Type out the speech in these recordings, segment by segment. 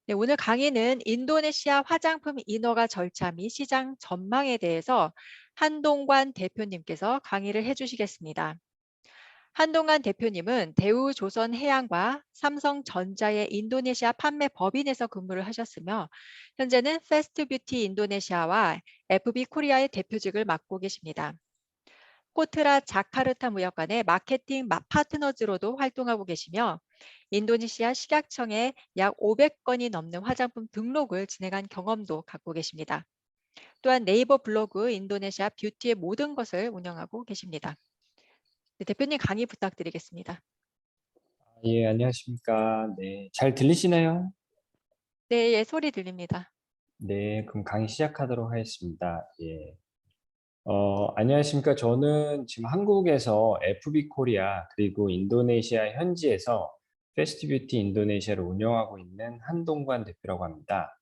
네, 오늘 강의는 인도네시아 화장품 인허가 절차 및 시장 전망에 대해서 한동관 대표님께서 강의를 해주시겠습니다. 한동관 대표님은 대우조선해양과 삼성전자의 인도네시아 판매 법인에서 근무를 하셨으며 현재는 패스트뷰티 인도네시아와 FB 코리아의 대표직을 맡고 계십니다. 코트라 자카르타 무역관의 마케팅 파트너즈로도 활동하고 계시며 인도네시아 식약청에 약 500건이 넘는 화장품 등록을 진행한 경험도 갖고 계십니다. 또한 네이버 블로그 인도네시아 뷰티의 모든 것을 운영하고 계십니다. 네, 대표님 강의 부탁드리겠습니다. 예, 안녕하십니까. 네, 잘 들리시나요? 네, 예, 소리 들립니다. 네, 그럼 강의 시작하도록 하겠습니다. 예. 안녕하십니까. 저는 지금 한국에서 FB 코리아 그리고 인도네시아 현지에서 패스트뷰티 인도네시아를 운영하고 있는 한동관 대표라고 합니다.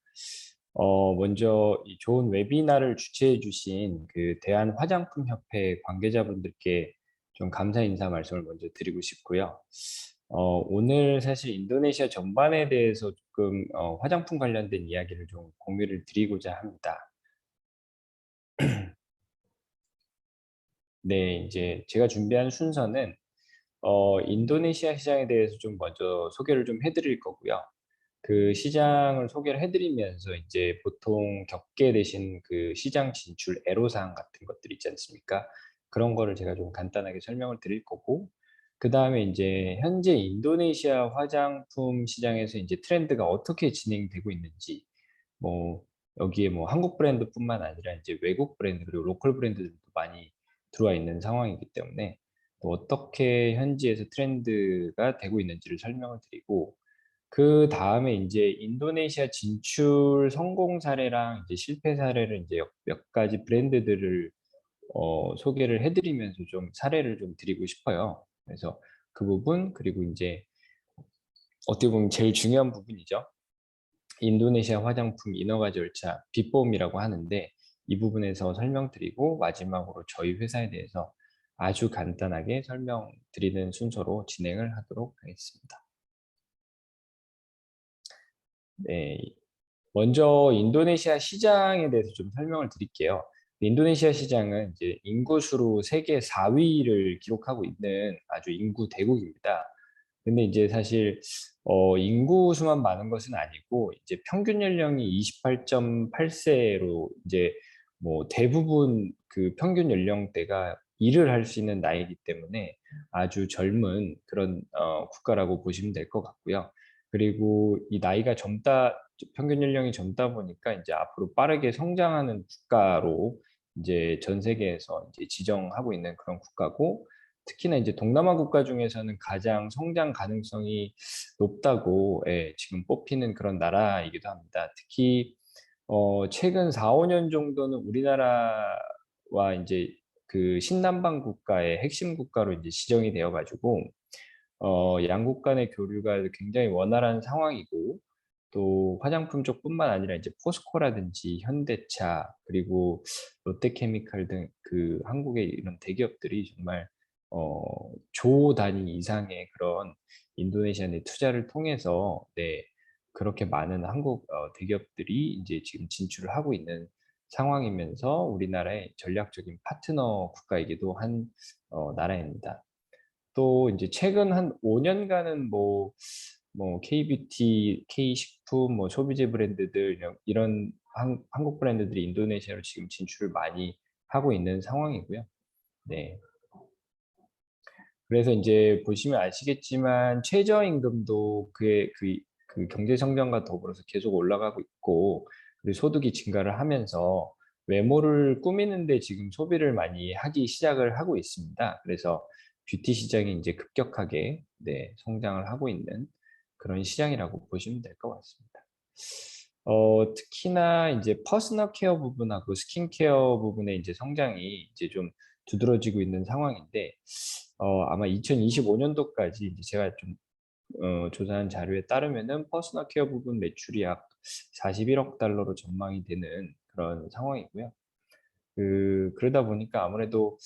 먼저 이 좋은 웨비나를 주최해 주신 그 대한화장품협회 관계자분들께 좀 감사 인사 말씀을 먼저 드리고 싶고요. 오늘 사실 인도네시아 전반에 대해서 조금 화장품 관련된 이야기를 좀 공유를 드리고자 합니다. 네, 이제 제가 준비한 순서는 인도네시아 시장에 대해서 좀 먼저 소개를 좀 해드릴 거고요. 그 시장을 소개를 해드리면서 이제 보통 겪게 되신 그 시장 진출 애로사항 같은 것들 있지 않습니까? 그런 거를 제가 좀 간단하게 설명을 드릴 거고, 그 다음에 이제 현재 인도네시아 화장품 시장에서 이제 트렌드가 어떻게 진행되고 있는지, 뭐 여기에 뭐 한국 브랜드뿐만 아니라 이제 외국 브랜드 그리고 로컬 브랜드들도 많이 들어와 있는 상황이기 때문에 또 어떻게 현지에서 트렌드가 되고 있는지를 설명을 드리고 그다음에 인제 인도네시아 진출 성공 사례랑 이제 실패 사례를 인제 몇 가지 브랜드들을 소개를 해 드리면서 좀 사례를 좀 드리고 싶어요. 그래서 그 부분 그리고 인제 어떻게 보면 제일 중요한 부분이죠. 인도네시아 화장품 인허가 절차 비법이라고 하는데 이 부분에서 설명드리고 마지막으로 저희 회사에 대해서 아주 간단하게 설명드리는 순서로 진행을 하도록 하겠습니다. 네. 먼저 인도네시아 시장에 대해서 좀 설명을 드릴게요. 인도네시아 시장은 이제 인구수로 세계 4위를 기록하고 있는 아주 인구 대국입니다. 근데 이제 사실 인구 수만 많은 것은 아니고 이제 평균 연령이 28.8세로 이제 뭐 대부분 그 평균 연령대가 일을 할 수 있는 나이이기 때문에 아주 젊은 그런 국가라고 보시면 될 것 같고요. 그리고 이 나이가 젊다 평균 연령이 젊다 보니까 이제 앞으로 빠르게 성장하는 국가로 이제 전 세계에서 이제 지정하고 있는 그런 국가고 특히나 이제 동남아 국가 중에서는 가장 성장 가능성이 높다고 예 지금 뽑히는 그런 나라이기도 합니다. 특히 최근 4-5년 정도는 우리나라와 인제 그 신남방 국가의 핵심 국가로 인제 지정이 되어 가지고 양국 간의 교류가 굉장히 원활한 상황이고 또 화장품 쪽뿐만 아니라 이제 포스코라든지 현대차 그리고 롯데케미칼 등 그 한국의 이런 대기업들이 정말 조 단위 이상의 그런 인도네시아 내 투자를 통해서 네 그렇게 많은 한국 대기업들이 인제 지금 진출을 하고 있는 상황이면서 우리나라의 전략적인 파트너 국가이기도 한 나라입니다. 또 인제 최근 한 5 년간은 뭐 K뷰티, K식품, 뭐 소비재 브랜드들 이런 한국 브랜드들이 인도네시아로 지금 진출을 많이 하고 있는 상황이고요. 네. 그래서 인제 보시면 아시겠지만 최저임금도 그 경제 성장과 더불어서 계속 올라가고 있고 그리고 소득이 증가를 하면서 외모를 꾸미는 데 지금 소비를 많이 하기 시작을 하고 있습니다. 그래서 뷰티 시장이 인제 급격하게 네 성장을 하고 있는 그런 시장이라고 보시면 될 것 같습니다. 특히나 인제 퍼스널 케어 부분하고 스킨 케어 부분의 인제 성장이 이제 좀 두드러지고 있는 상황인데 아마 2025 년도까지 이제 제가 좀 조사한 자료에 따르면은 퍼스널 케어 부분 매출이 약 41억 달러로 전망이 되는 그런 상황이고요. 그러다 보니까 아무래도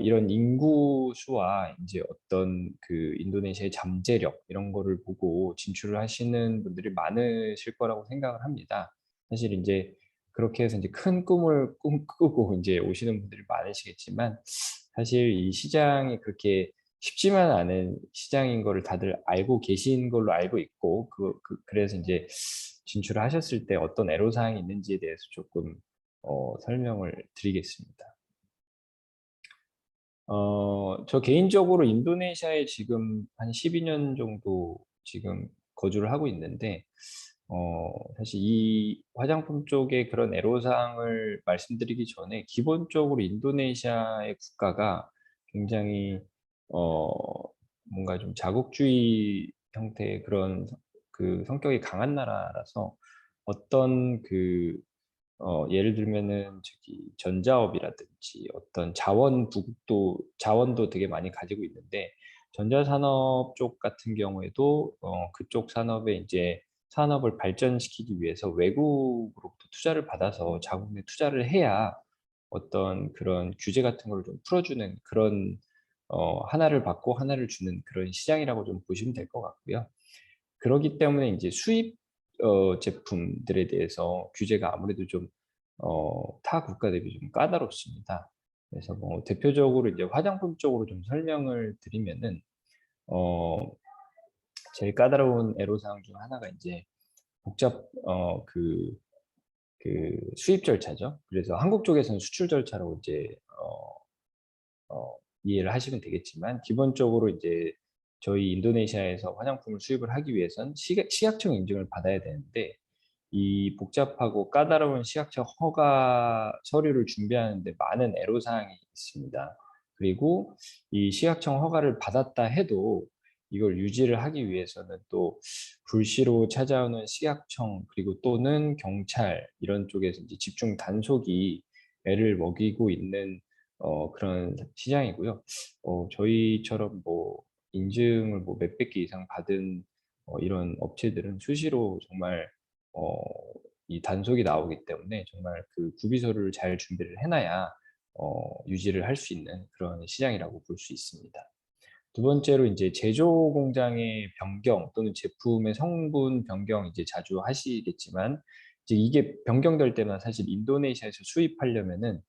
이런 인구 수와 이제 어떤 그 인도네시아의 잠재력 이런 거를 보고 진출을 하시는 분들이 많으실 거라고 생각을 합니다. 사실 인제 그렇게 해서 인제 큰 꿈을 꿈꾸고 인제 오시는 분들이 많으시겠지만 사실 이 시장이 그렇게 쉽지만 않은 시장인 거를 다들 알고 계신 걸로 알고 있고 그래서 인제 진출을 하셨을 때 어떤 애로사항이 있는지에 대해서 쪼끔 설명을 드리겠습니다. 저 개인적으로 인도네시아에 지금 한 12년 정도 지금 거주를 하고 있는데 사실 이 화장품 쪽의 그런 애로사항을 말씀드리기 전에 기본적으로 인도네시아의 국가가 굉장히 어 뭔가 좀 자국주의 형태의 그런 성격이 강한 나라라서 어떤 예를 들면은 저기 전자업이라든지 어떤 자원도 되게 많이 가지고 있는데 전자산업 쪽 같은 경우에도 그쪽 산업에 인제 산업을 발전시키기 위해서 외국으로부터 투자를 받아서 자국 내 투자를 해야 어떤 그런 규제 같은 걸 좀 풀어주는 그런 하나를 받고 하나를 주는 그런 시장이라고 좀 보시면 될 것 같고요. 그러기 때문에 인제 수입 제품들에 대해서 규제가 아무래도 좀 타 국가 대비 좀 까다롭습니다. 그래서 뭐 대표적으로 이제 화장품 쪽으로 좀 설명을 드리면은 어 제일 까다로운 애로사항 중 하나가 인제 복잡 수입 절차죠. 그래서 한국 쪽에서는 수출 절차로 이제 이해를 하시면 되겠지만 기본적으로 이제 저희 인도네시아에서 화장품을 수입을 하기 위해선 식약청 인증을 받아야 되는데 이 복잡하고 까다로운 식약처 허가 서류를 준비하는 데 많은 애로사항이 있습니다. 그리고 이 식약청 허가를 받았다 해도 이걸 유지를 하기 위해서는 또 불시로 찾아오는 식약청 그리고 또는 경찰 이런 쪽에서 이제 집중 단속이 애를 먹이고 있는 그런 시장이고요. 저희처럼 뭐 인증을 뭐 몇백 개 이상 받은 이런 업체들은 수시로 정말 어 이 단속이 나오기 때문에 정말 그 구비서류를 잘 준비를 해 놔야 유지를 할 수 있는 그런 시장이라고 볼 수 있습니다. 두 번째로 인제 제조 공장의 변경 또는 제품의 성분 변경 이제 자주 하시겠지만 이제 이게 변경될 때마다 사실 인도네시아에서 수입하려면은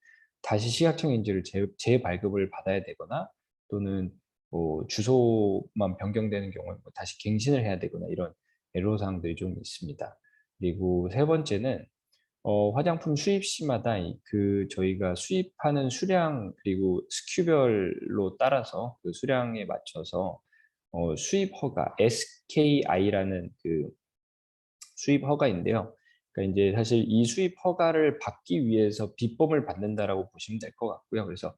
다시 식약청 인증을 재발급을 받아야 되거나 또는 뭐 주소만 변경되는 경우에 뭐 다시 갱신을 해야 되거나 이런 애로사항들이 좀 있습니다. 그리고 세 번째는 화장품 수입 시마다 저희가 수입하는 수량 그리고 SKU별로 따라서 그 수량에 맞춰서 수입 허가 SKI라는 수입 허가인데요. 그러니까 인제 사실 이 수입 허가를 받기 위해서 비법을 받는다라고 보시면 될 것 같고요. 그래서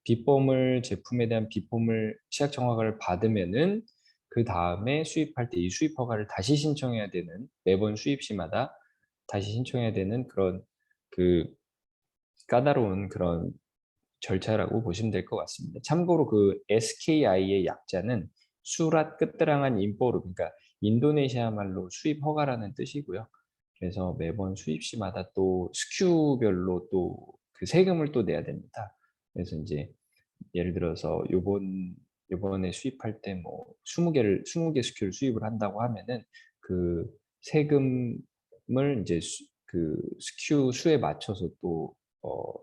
제품에 대한 비법을 식약청 허가를 받으면은 그다음에 수입할 때 이 수입 허가를 다시 신청해야 되는 매번 수입 시마다 다시 신청해야 되는 그런 그 까다로운 그런 절차라고 보시면 될 것 같습니다. 참고로 그 SKI의 약자는 수랏 끝드랑한 임포르 그러니까 인도네시아 말로 수입 허가라는 뜻이고요. 그래서 매번 수입 시마다 또 SKU별로 또 그 세금을 또 내야 됩니다. 그래서 인제 예를 들어서 요번에 수입할 때 뭐 20개 SKU를 수입을 한다고 하면은 그 세금을 인제 SKU 수에 맞춰서 또 어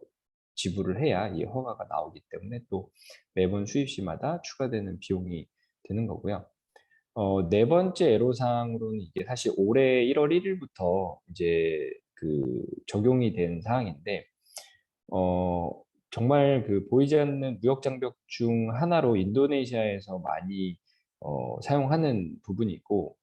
지불을 해야 이 허가가 나오기 때문에 또 매번 수입 시마다 추가되는 비용이 드는 거고요. 네 번째 애로사항으로는 이게 사실 올해 1월 1 일부터 이제 적용이 된 사항인데 어 정말 보이지 않는 무역 장벽 중 하나로 인도네시아에서 많이 사용하는 부분이 있고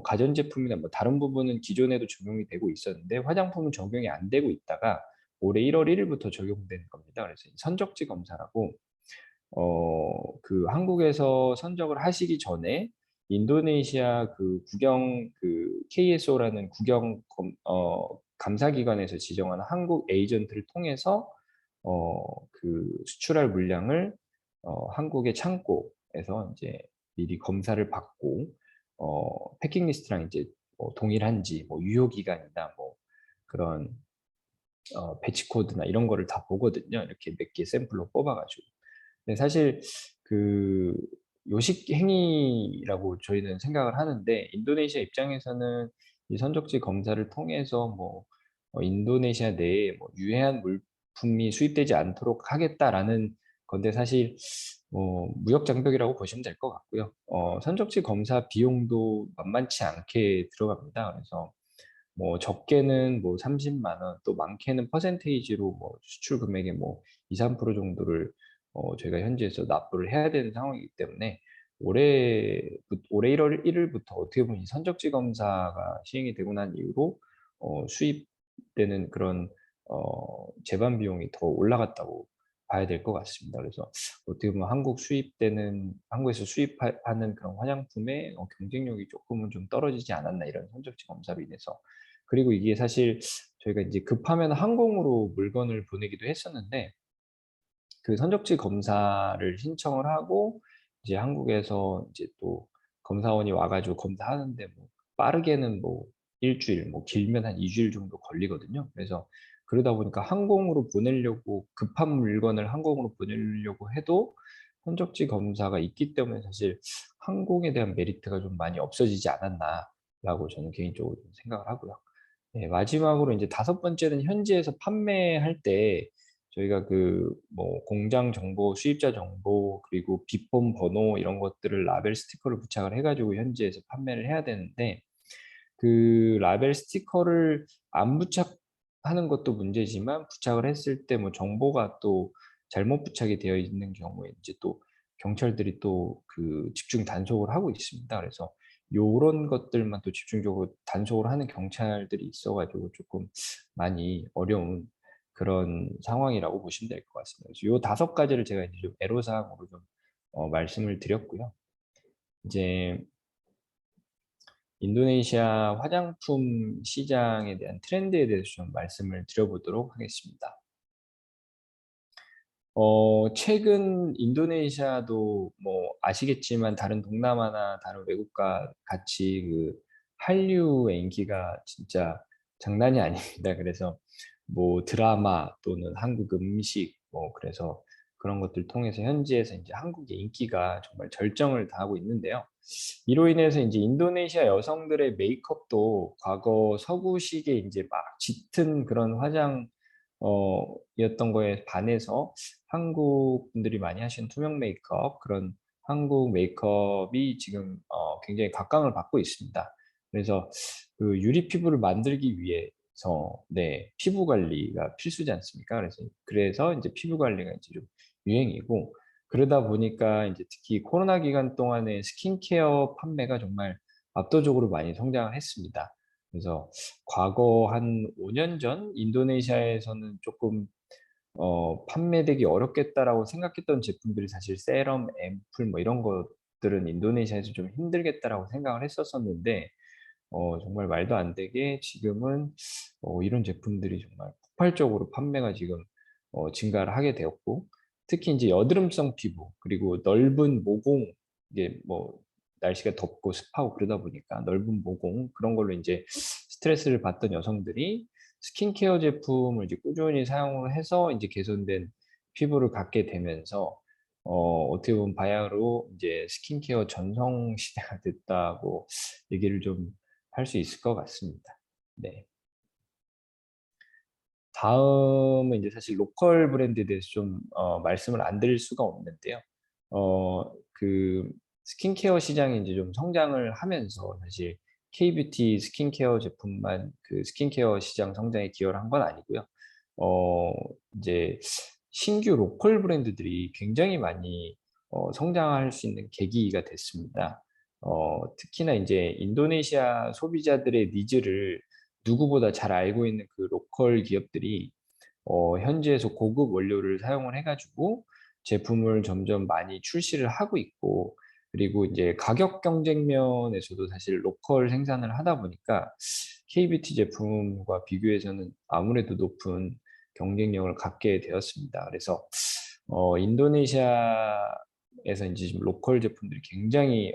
가전제품이나 뭐 다른 부분은 기존에도 적용이 되고 있었는데 화장품은 적용이 안 되고 있다가 올해 1월 1 일부터 적용되는 겁니다. 그래서 이 선적지 검사라고 한국에서 선적을 하시기 전에 인도네시아 KSO라는 감사 기관에서 지정한 한국 에이전트를 통해서 수출할 물량을 한국의 창고에서 인제 미리 검사를 받고 패킹 리스트랑 인제 뭐 동일한지 뭐 유효 기간이나 뭐 그런 배치 코드나 이런 거를 다 보거든요. 이렇게 몇 개 샘플로 뽑아 가지고. 근데 사실 그 요식 행위라고 저희는 생각을 하는데, 인도네시아 입장에서는 이 선적지 검사를 통해서 뭐 인도네시아 내에 뭐 유해한 물품이 수입되지 않도록 하겠다라는 건데, 사실 무역 장벽이라고 보시면 될 것 같고요. 선적지 검사 비용도 만만치 않게 들어갑니다. 그래서 뭐 적게는 뭐 30만 원, 또 많게는 퍼센테이지로 뭐 수출 금액의 뭐 2~3% 정도를 저희가 현지에서 납부를 해야 되는 상황이기 때문에, 올해 1월 1일부터 어떻게 보면 이 선적지 검사가 시행이 되고 난 이후로 수입되는 그런 제반 비용이 더 올라갔다고 봐야 될 것 같습니다. 그래서 어떻게 보면 한국에서 수입하는 그런 화장품의 경쟁력이 조금은 좀 떨어지지 않았나, 이런 선적지 검사로 인해서. 그리고 이게 사실 저희가 이제 급하면 항공으로 물건을 보내기도 했었는데, 그 선적지 검사를 신청을 하고 이제 한국에서 이제 또 검사원이 와 가지고 검사하는데, 뭐 빠르게는 뭐 1주일, 뭐 길면 한 2주일 정도 걸리거든요. 그래서 그러다 보니까 항공으로 보내려고, 급한 물건을 항공으로 보내려고 해도 선적지 검사가 있기 때문에 사실 '항공에 대한 메리트가 좀 많이 없어지지 않았나.'라고 저는 개인적으로 좀 생각을 하고요. 네, 마지막으로 이제 다섯 번째는 현지에서 판매할 때 저희가 그 뭐 공장 정보, 수입자 정보, 그리고 비폰 번호 이런 것들을 라벨 스티커를 부착을 해 가지고 현지에서 판매를 해야 되는데, 그 라벨 스티커를 안 부착하는 것도 문제지만, 부착을 했을 때 뭐 정보가 또 잘못 부착이 되어 있는 경우에 이제 또 경찰들이 또 그 집중 단속을 하고 있습니다. 그래서 요런 것들만 또 집중적으로 단속을 하는 경찰들이 있어 가지고 조금 많이 어려운 그런 상황이라고 보시면 될 것 같습니다. 그래서 요 다섯 가지를 제가 이제 좀 애로사항으로 좀 말씀을 드렸고요. 이제 인도네시아 화장품 시장에 대한 트렌드에 대해서 좀 말씀을 드려보도록 하겠습니다. 최근 인도네시아도 뭐 아시겠지만 다른 동남아나 다른 외국과 같이 그 한류의 인기가 진짜 장난이 아닙니다. 그래서 뭐 드라마 또는 한국 음식, 뭐 그래서 그런 것들 통해서 현지에서 이제 한국의 인기가 정말 절정을 다하고 있는데요. 이로 인해서 이제 인도네시아 여성들의 메이크업도 과거 서구식의 이제 막 짙은 그런 이었던 거에 반해서 한국 분들이 많이 하시는 투명 메이크업, 그런 한국 메이크업이 지금 굉장히 각광을 받고 있습니다. 그래서 그 유리 피부를 만들기 위해서, 네, 피부 관리가 필수지 않습니까? 그래서 이제 피부 관리가 이제 좀 유행이고, 그러다 보니까 이제 특히 코로나 기간 동안에 스킨케어 판매가 정말 압도적으로 많이 성장을 했습니다. 그래서 과거 한 5년 전 인도네시아에서는 조금 판매되기 어렵겠다라고 생각했던 제품들이, 사실 세럼, 앰플 뭐 이런 것들은 인도네시아에서 좀 힘들겠다라고 생각을 했었었는데, 정말 말도 안 되게 지금은 이런 제품들이 정말 폭발적으로 판매가 지금 증가를 하게 되었고, 특히 이제 여드름성 피부, 그리고 넓은 모공, 이게 뭐 날씨가 덥고 습하고 그러다 보니까 넓은 모공, 그런 걸로 이제 스트레스를 받던 여성들이 스킨케어 제품을 이제 꾸준히 사용을 해서 이제 개선된 피부를 갖게 되면서 어떻게 보면 바야흐로 이제 스킨케어 전성 시대가 됐다고 얘기를 좀 할 수 있을 것 같습니다. 네. 다음은 이제 사실 로컬 브랜드에 대해서 좀 말씀을 안 드릴 수가 없는데요. 그 스킨케어 시장이 이제 좀 성장을 하면서, 사실 K뷰티 스킨케어 제품만 그 스킨케어 시장 성장에 기여를 한 건 아니고요. 어 이제 신규 로컬 브랜드들이 굉장히 많이 성장할 수 있는 계기가 됐습니다. 특히나 이제 인도네시아 소비자들의 니즈를 누구보다 잘 알고 있는 그 로컬 기업들이 현지에서 고급 원료를 사용을 해 가지고 제품을 점점 많이 출시를 하고 있고, 그리고 이제 가격 경쟁 면에서도 사실 로컬 생산을 하다 보니까 K뷰티 제품과 비교해서는 아무래도 높은 경쟁력을 갖게 되었습니다. 그래서 인도네시아에서 인제 지금 로컬 제품들이 굉장히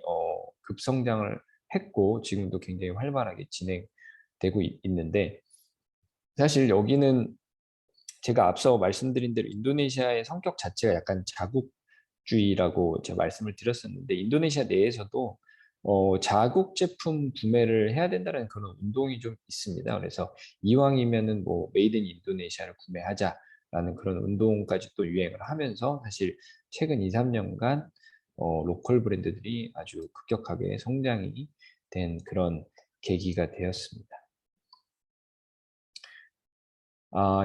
급성장을 했고, 지금도 굉장히 활발하게 진행되고 있는데, 사실 여기는 제가 앞서 말씀드린 대로 인도네시아의 성격 자체가 약간 자국주의라고 제가 말씀을 드렸었는데 인도네시아 내에서도 자국 제품 구매를 해야 된다는 그런 운동이 좀 있습니다. 그래서 이왕이면은 뭐 메이드 인 인도네시아를 구매하자라는 그런 운동까지 또 유행을 하면서 사실 최근 2~3년간 로컬 브랜드들이 아주 급격하게 성장이 된 그런 계기가 되었습니다.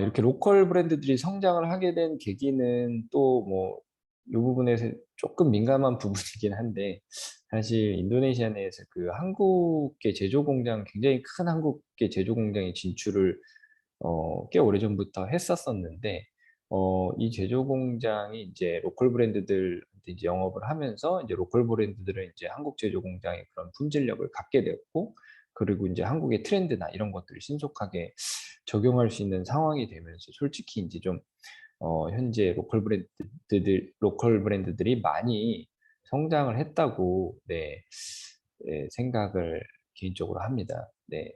이렇게 로컬 브랜드들이 성장을 하게 된 계기는 또 뭐 이 부분에서 조금 민감한 부분이긴 한데 사실 인도네시아 내에서 그 한국계 제조 공장 굉장히 큰 한국계 제조 공장에 진출을 꽤 오래전부터 했었었는데 이 제조 공장이 이제 로컬 브랜드들한테 이제 영업을 하면서 이제 로컬 브랜드들은 이제 한국 제조 공장의 그런 품질력을 갖게 되었고 그리고 인제 한국의 트렌드나 이런 것들을 신속하게 적용할 수 있는 상황이 되면서 솔직히 인제 좀 현재 로컬 브랜드들이 많이 성장을 했다고 네 생각을 개인적으로 합니다. 네.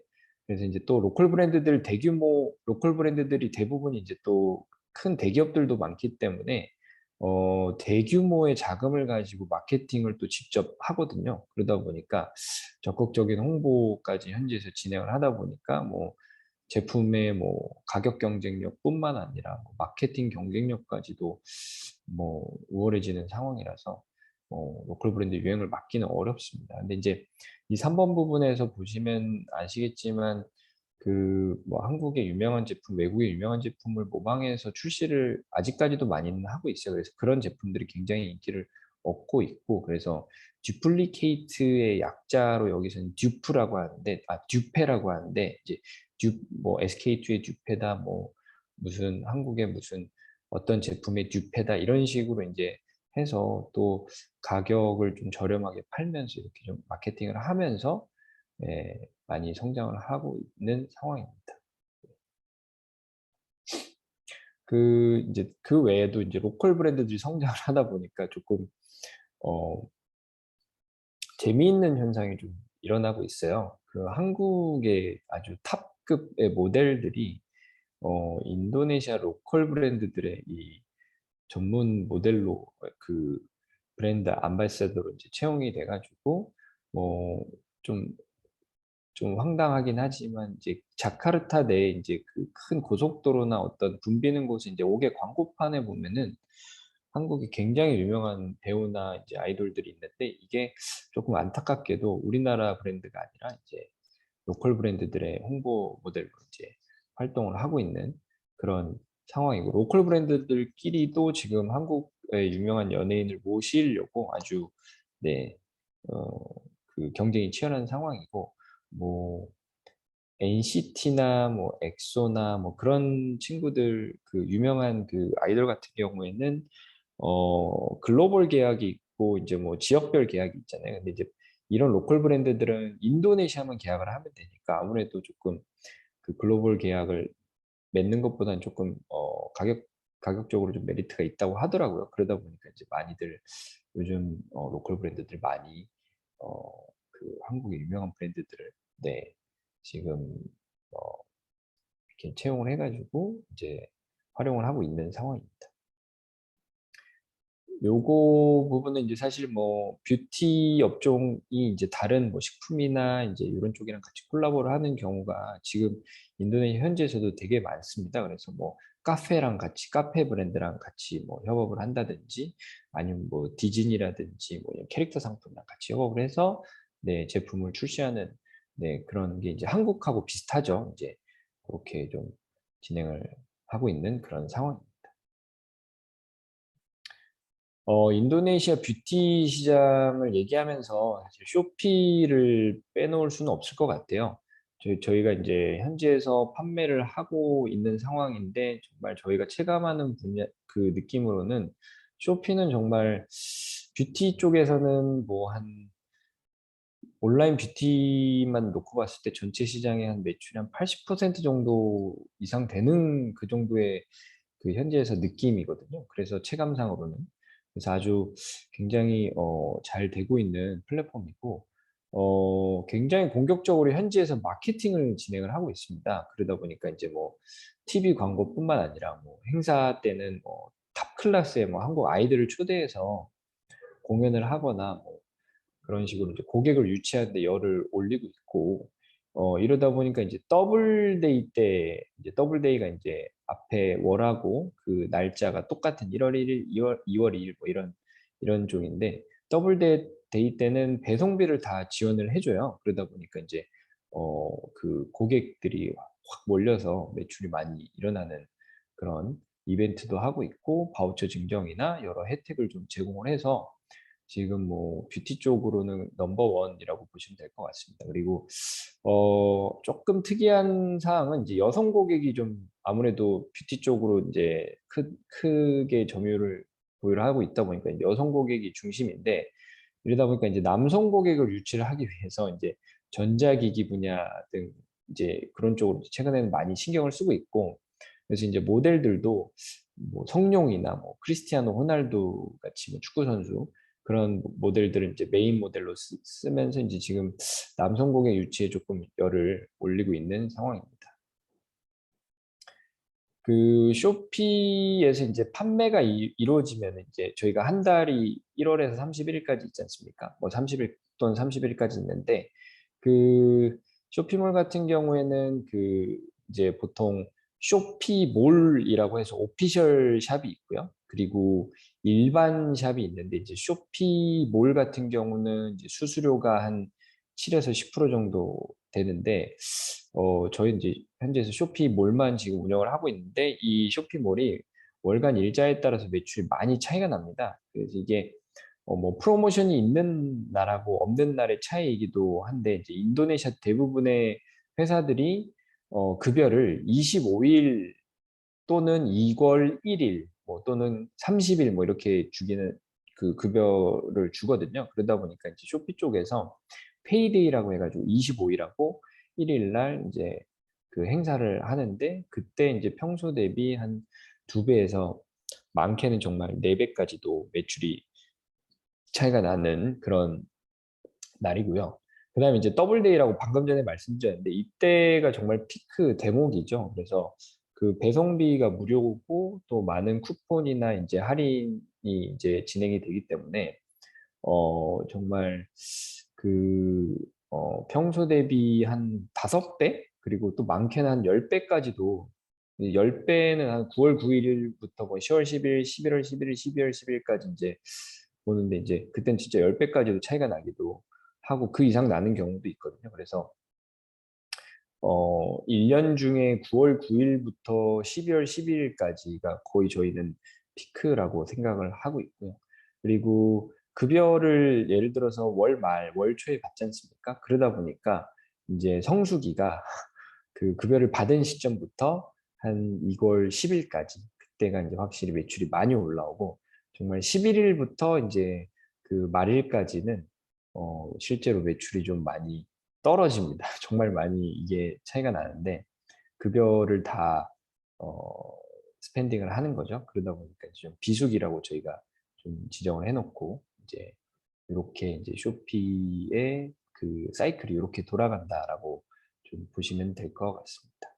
그래서 인제 또 대규모 로컬 브랜드들이 대부분 이제 또 큰 대기업들도 많기 때문에 대규모의 자금을 가지고 마케팅을 또 직접 하거든요. 그러다 보니까 적극적인 홍보까지 현지에서 진행을 하다 보니까 뭐 제품의 뭐 가격 경쟁력뿐만 아니라 뭐 마케팅 경쟁력까지도 뭐 우월해지는 상황이라서 로컬 브랜드 유행을 막기는 어렵습니다. 근데 인제 이 3번 부분에서 보시면 아시겠지만 그 뭐 한국의 유명한 제품, 외국의 유명한 제품을 모방해서 출시를 아직까지도 많이는 하고 있어요. 그래서 그런 제품들이 굉장히 인기를 얻고 있고 그래서 duplicate의 약자로 여기서는 dupe라고 하는데 dupe라고 하는데 이제 뭐 SK2의 dupe다 뭐 무슨 한국의 무슨 어떤 제품의 dupe다 이런 식으로 인제 해서 또 가격을 좀 저렴하게 팔면서 이렇게 좀 마케팅을 하면서 예 많이 성장을 하고 있는 상황입니다. 그 인제 그 외에도 인제 로컬 브랜드들이 성장을 하다 보니까 쪼끔 어 재미있는 현상이 좀 일어나고 있어요. 그 한국의 아주 탑급의 모델들이 인도네시아 로컬 브랜드들의 이 전문 모델로 그 브랜드 암바사더로 이제 채용이 돼 가지고 뭐 좀 황당하긴 하지만 이제 자카르타 내에 인제 그 큰 고속도로나 어떤 붐비는 곳에 인제 옥외 광고판에 보면은 한국의 굉장히 유명한 배우나 이제 아이돌들이 있는데 이게 조금 안타깝게도 우리나라 브랜드가 아니라 이제 로컬 브랜드들의 홍보 모델로 이제 활동을 하고 있는 그런 상황이고 로컬 브랜드들끼리도 지금 한국의 유명한 연예인을 모시려고 아주 네 어 그 경쟁이 치열한 상황이고 뭐 NCT나 뭐 엑소나 뭐 그런 친구들 그 유명한 그 아이돌 같은 경우에는 글로벌 계약이 있고 이제 뭐 지역별 계약이 있잖아요. 근데 이제 이런 로컬 브랜드들은 인도네시아만 계약을 하면 되니까 아무래도 조금 그 글로벌 계약을 맺는 것보다는 조금 가격적으로 좀 메리트가 있다고 하더라고요. 그러다 보니까 이제 많이들 요즘 로컬 브랜드들이 많이 그 한국의 유명한 브랜드들을 네 지금 어 이렇게 채용을 해 가지고 이제 활용을 하고 있는 상황입니다. 요거 부분은 인제 사실 뭐 뷰티 업종이 인제 다른 뭐 식품이나 인제 요런 쪽이랑 같이 콜라보를 하는 경우가 지금 인도네시아 현지에서도 되게 많습니다. 그래서 뭐 카페 브랜드랑 같이 뭐 협업을 한다든지 아니면 뭐 디즈니라든지 뭐 이런 캐릭터 상품이랑 같이 협업을 해서 네 제품을 출시하는 네 그런 게 이제 한국하고 비슷하죠. 인제 고렇게 좀 진행을 하고 있는 그런 상황입니다. 인도네시아 뷰티 시장을 얘기하면서 사실 쇼피를 빼놓을 수는 없을 것 같아요. 저희가 인제 현지에서 판매를 하고 있는 상황인데 정말 저희가 체감하는 분야 그 느낌으로는 쇼피는 정말 뷰티 쪽에서는 뭐 한 온라인 뷰티만 놓고 봤을 때 전체 시장의 한 매출의 한 80% 정도 이상 되는 그 정도의 그 현지에서 느낌이거든요. 그래서 체감상으로는. 그래서 아주 굉장히 잘 되고 있는 플랫폼이고 굉장히 공격적으로 현지에서 마케팅을 진행을 하고 있습니다. 그러다 보니까 이제 뭐 TV 광고뿐만 아니라 뭐 행사 때는 뭐 탑 클래스의 뭐 한국 아이들을 초대해서 공연을 하거나 뭐 그런 식으로 이제 고객을 유치하는 데 열을 올리고 있고, 이러다 보니까 이제 더블데이 때 이제 더블데이가 이제 앞에 월하고 그 날짜가 똑같은 1월 1일, 2월 2일 뭐 이런 쪽인데, 더블데이 때는 배송비를 다 지원을 해줘요. 그러다 보니까 이제 그 고객들이 확 몰려서 매출이 많이 일어나는 그런 이벤트도 하고 있고, 바우처 증정이나 여러 혜택을 좀 제공을 해서 지금 뭐 뷰티 쪽으로는 넘버 원이라고 보시면 될 것 같습니다. 그리고 조금 특이한 사항은 이제 여성 고객이 좀 아무래도 뷰티 쪽으로 이제 크게 점유를 보유를 하고 있다 보니까 이제 여성 고객이 중심인데, 이러다 보니까 이제 남성 고객을 유치를 하기 위해서 이제 전자기기 분야 등 이제 그런 쪽으로 최근에는 많이 신경을 쓰고 있고, 그래서 이제 모델들도 뭐 성룡이나 뭐 크리스티아노 호날두 같이 뭐 축구 선수 그런 모델들을 이제 메인 모델로 쓰면서 이제 지금 남성 고객 유치에 조금 열을 올리고 있는 상황입니다. 그 쇼피에서 이제 판매가 이루어지면 이제 저희가 한 달이 1월에서 31일까지 있지 않습니까? 뭐 30일 또는 31일까지 있는데, 그 쇼피몰 같은 경우에는 그 이제 보통 쇼피몰이라고 해서 오피셜 샵이 있고요. 그리고 일반 샵이 있는데, 이제 쇼피몰 같은 경우는 이제 수수료가 한 7에서 10% 정도 되는데, 저희 이제 현지에서 쇼피몰만 지금 운영을 하고 있는데, 이 쇼피몰이 월간 일자에 따라서 매출이 많이 차이가 납니다. 그래서 이게 뭐 프로모션이 있는 날하고 없는 날의 차이이기도 한데, 이제 인도네시아 대부분의 회사들이 급여를 25일 또는 2월 1일 뭐 또는 30일 뭐 이렇게 주기는 그 급여를 주거든요. 그러다 보니까 이제 쇼피 쪽에서 페이데이라고 해가지고 25일하고 1일 날 이제 그 행사를 하는데, 그때 이제 평소 대비 한 2배에서 많게는 정말 4배까지도 매출이 차이가 나는 그런 날이고요. 그다음에 이제 더블데이라고 방금 전에 말씀드렸는데, 이때가 정말 피크 대목이죠. 그래서 그 배송비가 무료고 또 많은 쿠폰이나 이제 할인이 이제 진행이 되기 때문에 정말 그 평소 대비 한 5배, 그리고 또 많게는 한 10배까지도, 10배는 한 9월 9일부터 뭐 10월 10일, 11월 11일, 12월 10일까지 이제 보는데, 이제 그땐 진짜 10배까지도 차이가 나기도 하고 그 이상 나는 경우도 있거든요. 그래서 1년 중에 9월 9일부터 12월 12일까지가 거의 저희는 피크라고 생각을 하고 있고요. 그리고 급여를 예를 들어서 월 말, 월 초에 받지 않습니까? 그러다 보니까 이제 성수기가 그 급여를 받은 시점부터 한 2월 10일까지, 그때가 이제 확실히 매출이 많이 올라오고, 정말 11일부터 이제 그 말일까지는 실제로 매출이 좀 많이 떨어집니다. 정말 많이 이게 차이가 나는데, 급여를 다 스펜딩을 하는 거죠. 그러다 보니까 좀 비수기라고 저희가 좀 지정을 해놓고, 이제 이렇게 이제 쇼피의 그 사이클이 이렇게 돌아간다라고 좀 보시면 될 것 같습니다.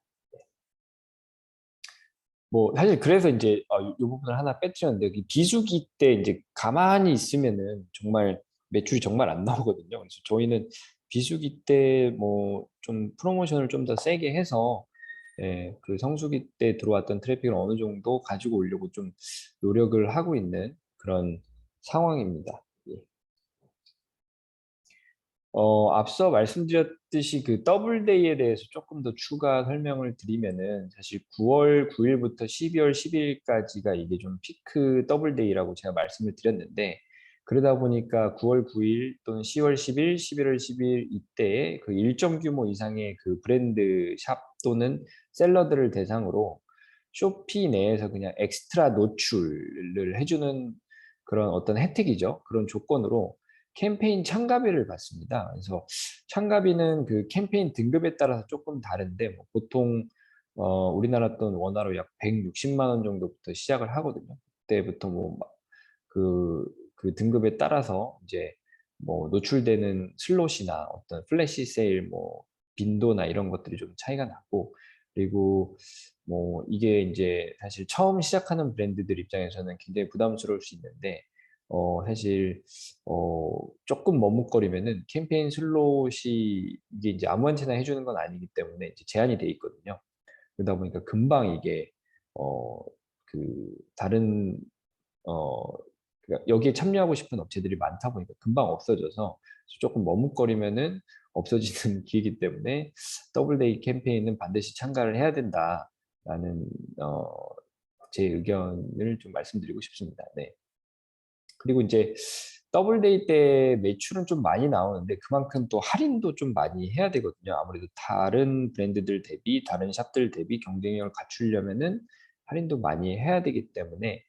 뭐 사실 그래서 이제 이 부분을 하나 빼뜨렸는데, 이 비수기 때 이제 가만히 있으면은 정말 매출이 정말 안 나오거든요. 그래서 저희는 비수기 때 뭐 좀 프로모션을 좀 더 세게 해서, 그 성수기 때 들어왔던 트래픽을 어느 정도 가지고 오려고 좀 노력을 하고 있는 그런 상황입니다. 예. 앞서 말씀드렸듯이 그 더블데이에 대해서 조금 더 추가 설명을 드리면은, 사실 9월 9일부터 12월 10일까지가 이게 좀 피크 더블데이라고 제가 말씀을 드렸는데, 그러다 보니까 9월 9일 또는 10월 10일, 11월 10일 이때에 그 일정 규모 이상의 그 브랜드 샵 또는 셀러들을 대상으로 쇼피 내에서 그냥 엑스트라 노출을 해주는 그런 어떤 혜택이죠. 그런 조건으로 캠페인 참가비를 받습니다. 그래서 참가비는 그 캠페인 등급에 따라서 조금 다른데, 뭐 보통 우리나라 돈 원화로 약 160만 원 정도부터 시작을 하거든요. 그때부터 뭐 그 등급에 따라서 이제 뭐 노출되는 슬롯이나 어떤 플래시 세일 뭐 빈도나 이런 것들이 좀 차이가 나고, 그리고 뭐 이게 이제 사실 처음 시작하는 브랜드들 입장에서는 굉장히 부담스러울 수 있는데 사실 조금 머뭇거리면은 캠페인 슬롯이 이게 이제 아무한테나 해주는 건 아니기 때문에 이제 제한이 돼 있거든요. 그러다 보니까 금방 이게 어 그 다른 어 그러니까 여기에 참여하고 싶은 업체들이 많다 보니까 금방 없어져서 조금 머뭇거리면은 없어지는 기회이기 때문에 더블데이 캠페인은 반드시 참가를 해야 된다라는 어 제 의견을 좀 말씀드리고 싶습니다. 네. 그리고 이제 더블데이 때 매출은 좀 많이 나오는데 그만큼 또 할인도 좀 많이 해야 되거든요. 아무래도 다른 브랜드들 대비, 다른 샵들 대비 경쟁력을 갖추려면은 할인도 많이 해야 되기 때문에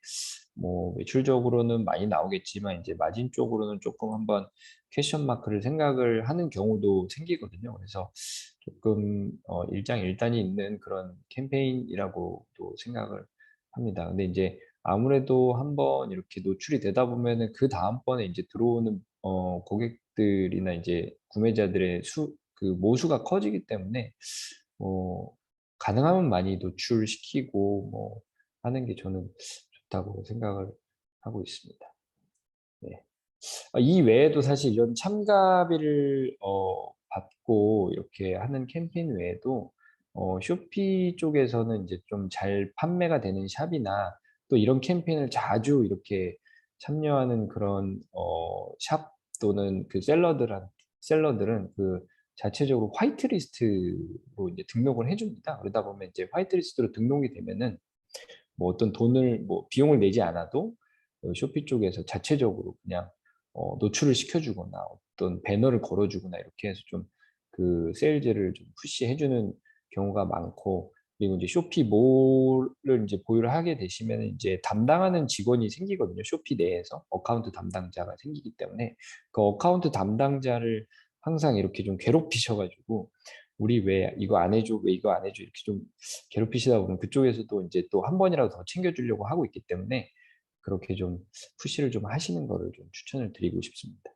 뭐 매출적으로는 많이 나오겠지만 이제 마진 쪽으로는 조금 한번 퀘션 마크를 생각을 하는 경우도 생기거든요. 그래서 조금 일장일단이 있는 그런 캠페인이라고도 생각을 합니다. 근데 이제 아무래도 한번 이렇게 노출이 되다 보면은 그다음번에 이제 들어오는 고객들이나 이제 구매자들의 그 모수가 커지기 때문에 뭐 가능하면 많이 노출시키고 뭐 하는 게 저는 좋다고 생각을 하고 있습니다. 네. 이 외에도 사실 이런 참가비를 받고 이렇게 하는 캠페인 외에도 쇼피 쪽에서는 이제 좀 잘 판매가 되는 샵이나 또 이런 캠페인을 자주 이렇게 참여하는 그런 샵 또는 그 셀러들은 그 자체적으로 화이트 리스트로 이제 등록을 해 줍니다. 그러다 보면 이제 화이트 리스트로 등록이 되면은 뭐 어떤 돈을 뭐 비용을 내지 않아도 쇼피 쪽에서 자체적으로 그냥 노출을 시켜주거나 어떤 배너를 걸어주거나 이렇게 해서 좀 그 세일즈를 좀 푸시해주는 경우가 많고, 그리고 이제 쇼피몰을 이제 보유를 하게 되시면 이제 담당하는 직원이 생기거든요. 쇼피 내에서 어카운트 담당자가 생기기 때문에 그 어카운트 담당자를 항상 이렇게 좀 괴롭히셔가지고 우리 왜 이거 안 해줘, 왜 이거 안 해줘 이렇게 좀 괴롭히시다 보면 그쪽에서도 이제 또 한 번이라도 더 챙겨주려고 하고 있기 때문에 그렇게 좀 푸시를 좀 하시는 거를 좀 추천을 드리고 싶습니다.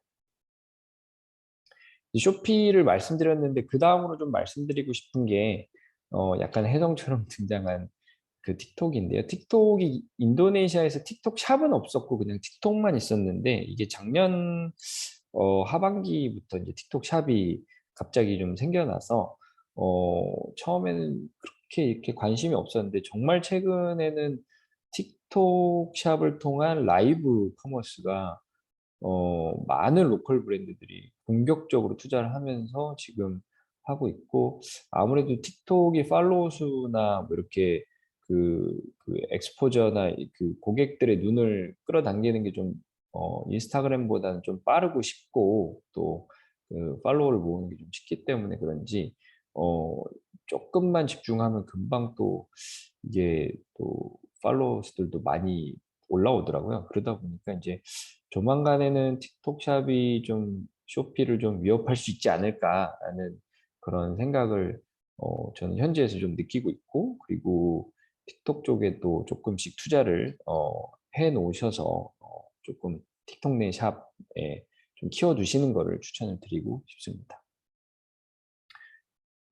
이 쇼피를 말씀드렸는데 그 다음으로 좀 말씀드리고 싶은 게 약간 혜성처럼 등장한 그 틱톡인데요. 틱톡이 인도네시아에서 틱톡 샵은 없었고 그냥 틱톡만 있었는데 이게 작년 하반기부터 이제 틱톡 샵이 갑자기 좀 생겨나서 처음에는 그렇게 이렇게 관심이 없었는데 정말 최근에는 틱톡 샵을 통한 라이브 커머스가 많은 로컬 브랜드들이 본격적으로 투자를 하면서 지금 하고 있고, 아무래도 틱톡이 팔로워 수나 뭐 이렇게 그 엑스포저나 그 고객들의 눈을 끌어당기는 게 좀 인스타그램보다는 좀 빠르고 쉽고 또 그 팔로워를 모으는 게 좀 쉽기 때문에 그런지 어 조금만 집중하면 금방 또 이게 또 팔로워 수들도 많이 올라오더라고요. 그러다 보니까 이제 조만간에는 틱톡 샵이 좀 쇼피를 좀 위협할 수 있지 않을까라는 그런 생각을 저는 현지에서 좀 느끼고 있고, 그리고 틱톡 쪽에 또 조금씩 투자를 해 놓으셔서 조금 틱톡 내 샵에 좀 키워두시는 거를 추천을 드리고 싶습니다.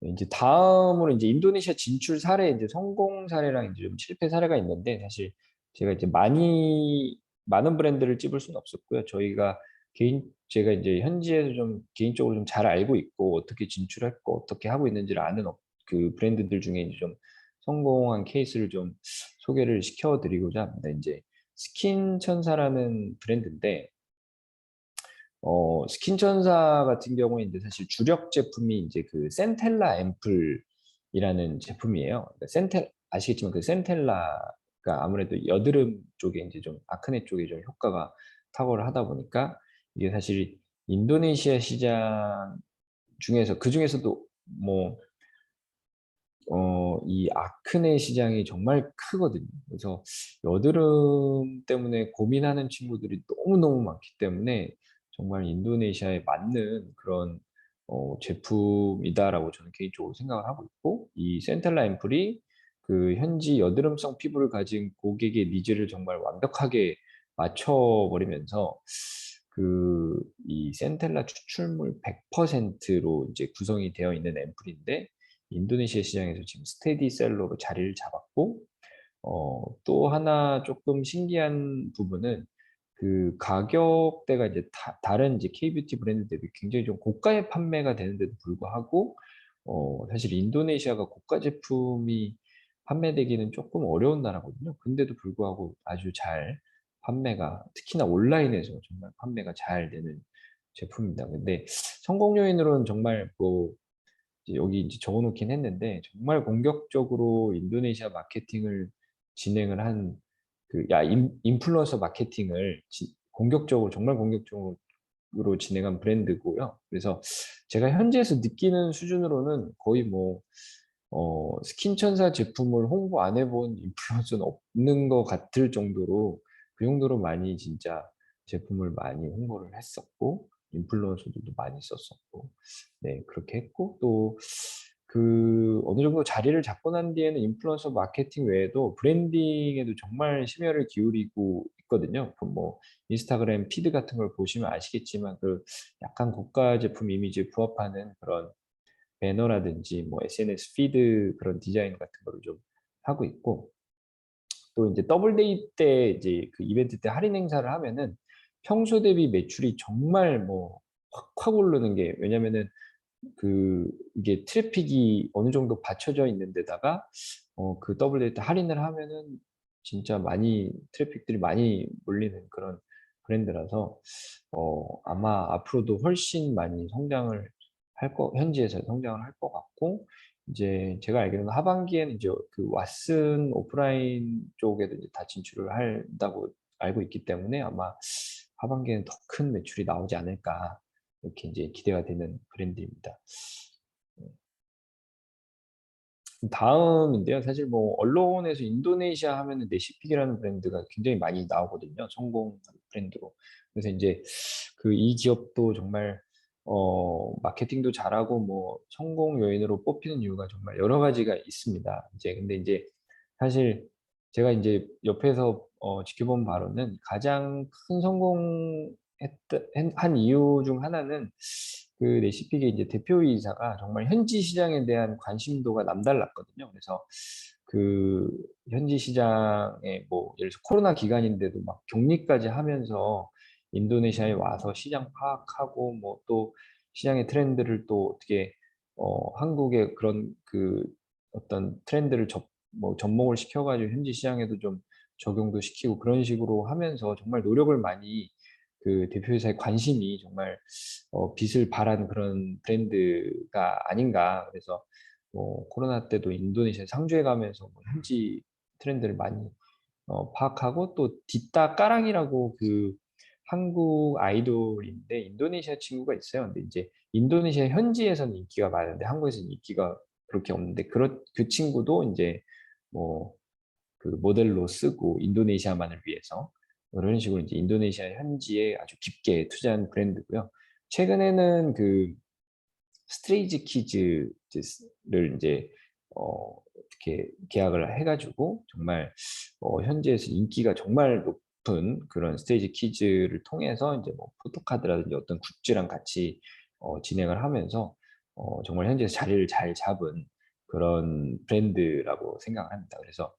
네, 이제 다음으로 이제 인도네시아 진출 사례, 이제 성공 사례랑 이제 좀 실패 사례가 있는데, 사실 제가 이제 많은 브랜드를 찝을 수는 없었고요. 제가 이제 현지에서 좀 개인적으로 좀 잘 알고 있고, 어떻게 진출했고, 어떻게 하고 있는지를 아는 그 브랜드들 중에 이제 좀 성공한 케이스를 좀 소개를 시켜드리고자 합니다. 이제 스킨천사라는 브랜드인데, 스킨천사 같은 경우에 이제 사실 주력 제품이 이제 그 센텔라 앰플이라는 제품이에요. 그러니까 아시겠지만 그 센텔라가 아무래도 여드름 쪽에 이제 좀 아크네 쪽에 좀 효과가 탁월하다 보니까 이게 사실 인도네시아 시장 중에서 그 중에서도 뭐 이 아크네 시장이 정말 크거든요. 그래서 여드름 때문에 고민하는 친구들이 너무너무 많기 때문에 정말 인도네시아에 맞는 그런 제품이다라고 저는 개인적으로 생각을 하고 있고, 이 센텔라 앰플이 그 현지 여드름성 피부를 가진 고객의 니즈를 정말 완벽하게 맞춰버리면서 이 센텔라 추출물 100%로 이제 구성이 되어 있는 앰플인데 인도네시아 시장에서 지금 스테디셀러로 자리를 잡았고, 또 하나 조금 신기한 부분은 그 가격대가 이제 다른 이제 K뷰티 브랜드 대비 굉장히 좀 고가에 판매가 되는데도 불구하고 사실 인도네시아가 고가 제품이 판매되기는 조금 어려운 나라거든요. 근데도 불구하고 아주 잘 판매가, 특히나 온라인에서 정말 판매가 잘 되는 제품입니다. 근데 성공 요인으로는 정말 뭐 이제 여기 이제 적어놓긴 했는데, 정말 공격적으로 인도네시아 마케팅을 진행을 한 인플루언서 마케팅을 공격적으로, 정말 공격적으로 진행한 브랜드고요. 그래서 제가 현지에서 느끼는 수준으로는 거의 뭐 스킨천사 제품을 홍보 안 해본 인플루언서는 없는 것 같을 정도로, 그 정도로 많이 진짜 제품을 많이 홍보를 했었고, 인플루언서들도 많이 썼었고, 네, 그렇게 했고, 또 어느 정도 자리를 잡고 난 뒤에는 인플루언서 마케팅 외에도 브랜딩에도 정말 심혈을 기울이고 있거든요. 뭐 인스타그램 피드 같은 걸 보시면 아시겠지만, 약간 고가 제품 이미지에 부합하는 그런 배너라든지 뭐 SNS 피드 그런 디자인 같은 거를 좀 하고 있고, 또 이제 더블데이 때 이제 그 이벤트 때 할인 행사를 하면은 평소 대비 매출이 정말 뭐 확 오르는 게, 왜냐면은 이게 트래픽이 어느 정도 받쳐져 있는 데다가 그 더블데이 때 할인을 하면은 진짜 많이 트래픽들이 많이 몰리는 그런 브랜드라서 아마 앞으로도 훨씬 많이 성장을 현지에서 성장을 할 것 같고, 이제 제가 알기로는 하반기에는 이제 그 왓슨 오프라인 쪽에도 이제 다 진출을 한다고 알고 있기 때문에 아마 하반기에는 더 큰 매출이 나오지 않을까, 이렇게 이제 기대가 되는 브랜드입니다. 다음인데요. 사실 뭐 언론에서 인도네시아 하면은 네시픽이라는 브랜드가 굉장히 많이 나오거든요. 성공 브랜드로. 그래서 이제 이 기업도 정말 마케팅도 잘하고 뭐 성공 요인으로 뽑히는 이유가 정말 여러 가지가 있습니다. 근데 이제 사실 제가 이제 옆에서 지켜본 바로는 가장 큰 한 이유 중 하나는 레시픽의 이제 대표이사가 정말 현지 시장에 대한 관심도가 남달랐거든요. 그래서 그 현지 시장에 뭐 예를 들어서 코로나 기간인데도 막 격리까지 하면서 인도네시아에 와서 시장 파악하고, 뭐 또 시장의 트렌드를 또 어떻게 한국의 그런 어떤 트렌드를 접목을 시켜가지고 현지 시장에도 좀 적용도 시키고, 그런 식으로 하면서 정말 노력을 많이, 대표이사의 관심이 정말 빛을 발한 그런 브랜드가 아닌가. 그래서 코로나 때도 인도네시아 상주에 가면서 뭐 현지 트렌드를 많이 파악하고, 또 뒷따 까랑이라고 한국 아이돌인데 인도네시아 친구가 있어요. 근데 이제 인도네시아 현지에서는 인기가 많은데 한국에서는 인기가 그렇게 없는데, 그 친구도 이제 뭐 모델로 쓰고 인도네시아만을 위해서 그런 식으로 이제 인도네시아 현지에 아주 깊게 투자한 브랜드고요. 최근에는 스트레이지 키즈를 이제 이렇게 계약을 해가지고 정말 현지에서 인기가 정말 높은 그런 스테이지 키즈를 통해서 이제 뭐 포토카드라든지 어떤 굿즈랑 같이 진행을 하면서 정말 현지에서 자리를 잘 잡은 그런 브랜드라고 생각을 합니다. 그래서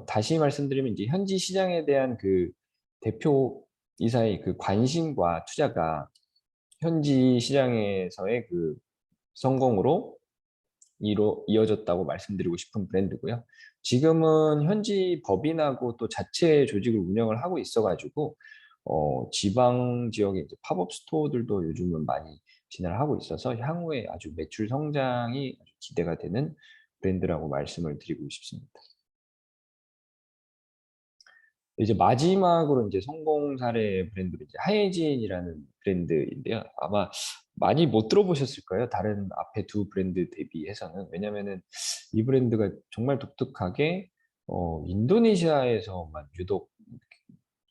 다시 말씀드리면 이제 현지 시장에 대한 대표 이사의 관심과 투자가 현지 시장에서의 성공으로 이어졌다고 말씀드리고 싶은 브랜드고요. 지금은 현지 법인하고 또 자체 조직을 운영을 하고 있어가지고 지방 지역의 이제 팝업 스토어들도 요즘은 많이 진행을 하고 있어서 향후에 아주 매출 성장이 아주 기대가 되는 브랜드라고 말씀을 드리고 싶습니다. 이제 마지막으로 이제 성공 사례 브랜드로 이제 하예진이라는 브랜드인데요. 아마 많이 못 들어보셨을 거예요. 다른 앞에 두 브랜드 대비해서는. 왜냐면은 이 브랜드가 정말 독특하게 인도네시아에서만 유독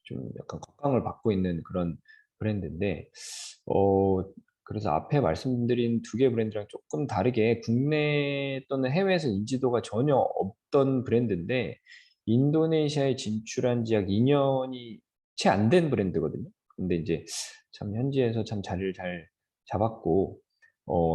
좀 약간 각광을 받고 있는 그런 브랜드인데, 어, 그래서 앞에 말씀드린 두 개 브랜드랑 조금 다르게 국내 또는 해외에서 인지도가 전혀 없던 브랜드인데 인도네시아에 진출한 지 약 2년이 채 안 된 브랜드거든요. 근데 이제 참 현지에서 참 자리를 잘 잡았고,